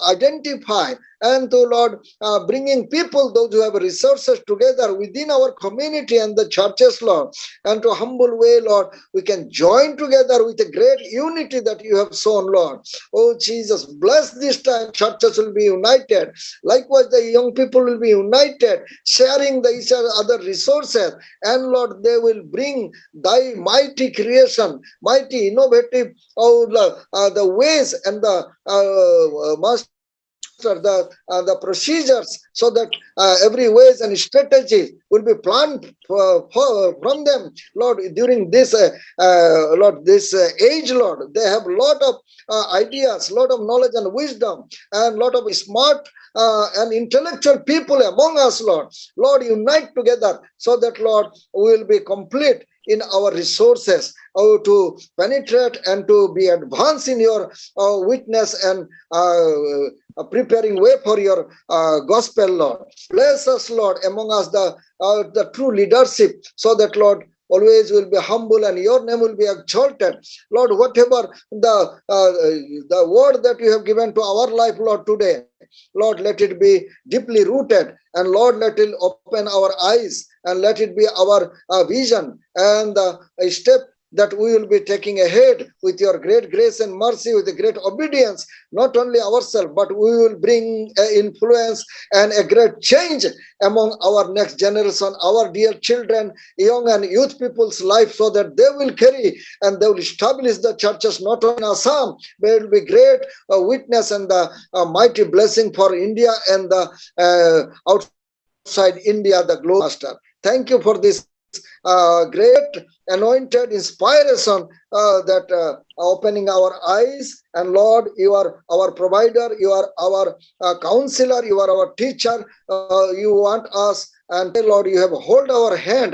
identify, and to, Lord, bringing people, those who have resources, together within our community and the churches, Lord, and to humble way, Lord, we can join together with a great unity that you have shown, Lord. Oh Jesus, bless this time. Churches will be united. Likewise, the young people will be united, sharing the each other resources, and Lord, they will bring thy mighty creation, mighty innovative, the ways and the the procedures, so that every ways and strategies will be planned from them, Lord, during this Lord, this age, Lord. They have lot of ideas, lot of knowledge and wisdom, and lot of smart and intellectual people among us, Lord. Lord, unite together, so that, Lord, we will be complete in our resources, to penetrate and to be advanced in your witness, and preparing way for your gospel, Lord. Bless us, Lord, among us the true leadership, so that, Lord, always will be humble, and your name will be exalted. Lord, whatever the word that you have given to our life, Lord, today, Lord, let it be deeply rooted, and Lord, let it open our eyes, and let it be our vision and a step that we will be taking ahead with your great grace and mercy, with a great obedience, not only ourselves, but we will bring influence and a great change among our next generation, our dear children, young and youth people's life, so that they will carry and they will establish the churches not only in Assam, but it will be great witness and the mighty blessing for India and the outside India, the global master. Thank you for this great anointed inspiration that opening our eyes. And Lord, you are our provider, you are our counselor, you are our teacher. You want us, and Lord, you have hold our hand,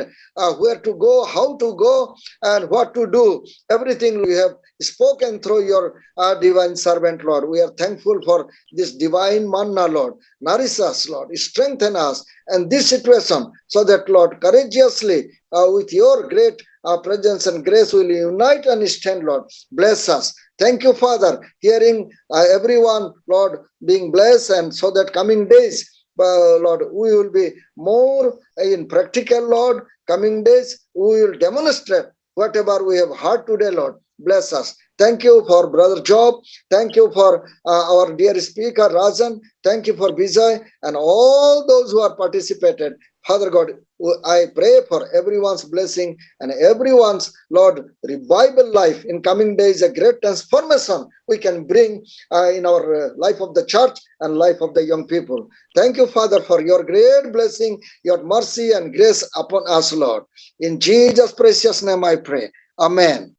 where to go, how to go, and what to do. Everything you have spoken through your divine servant, Lord. We are thankful for this divine manna, Lord. Nourish us, Lord. Strengthen us and this situation, so that, Lord, courageously with your great presence and grace will unite and stand, Lord. Bless us. Thank you, Father, hearing everyone, Lord, being blessed, and so that coming days, Lord, we will be more in practical, Lord. Coming days, we will demonstrate whatever we have heard today, Lord. Bless us. Thank you for Brother Job. Thank you for our dear speaker, Rajan. Thank you for Vijay and all those who are participated. Father God, I pray for everyone's blessing and everyone's, Lord, revival life in coming days, a great transformation we can bring in our life of the church and life of the young people. Thank you, Father, for your great blessing, your mercy and grace upon us, Lord. In Jesus' precious name I pray. Amen.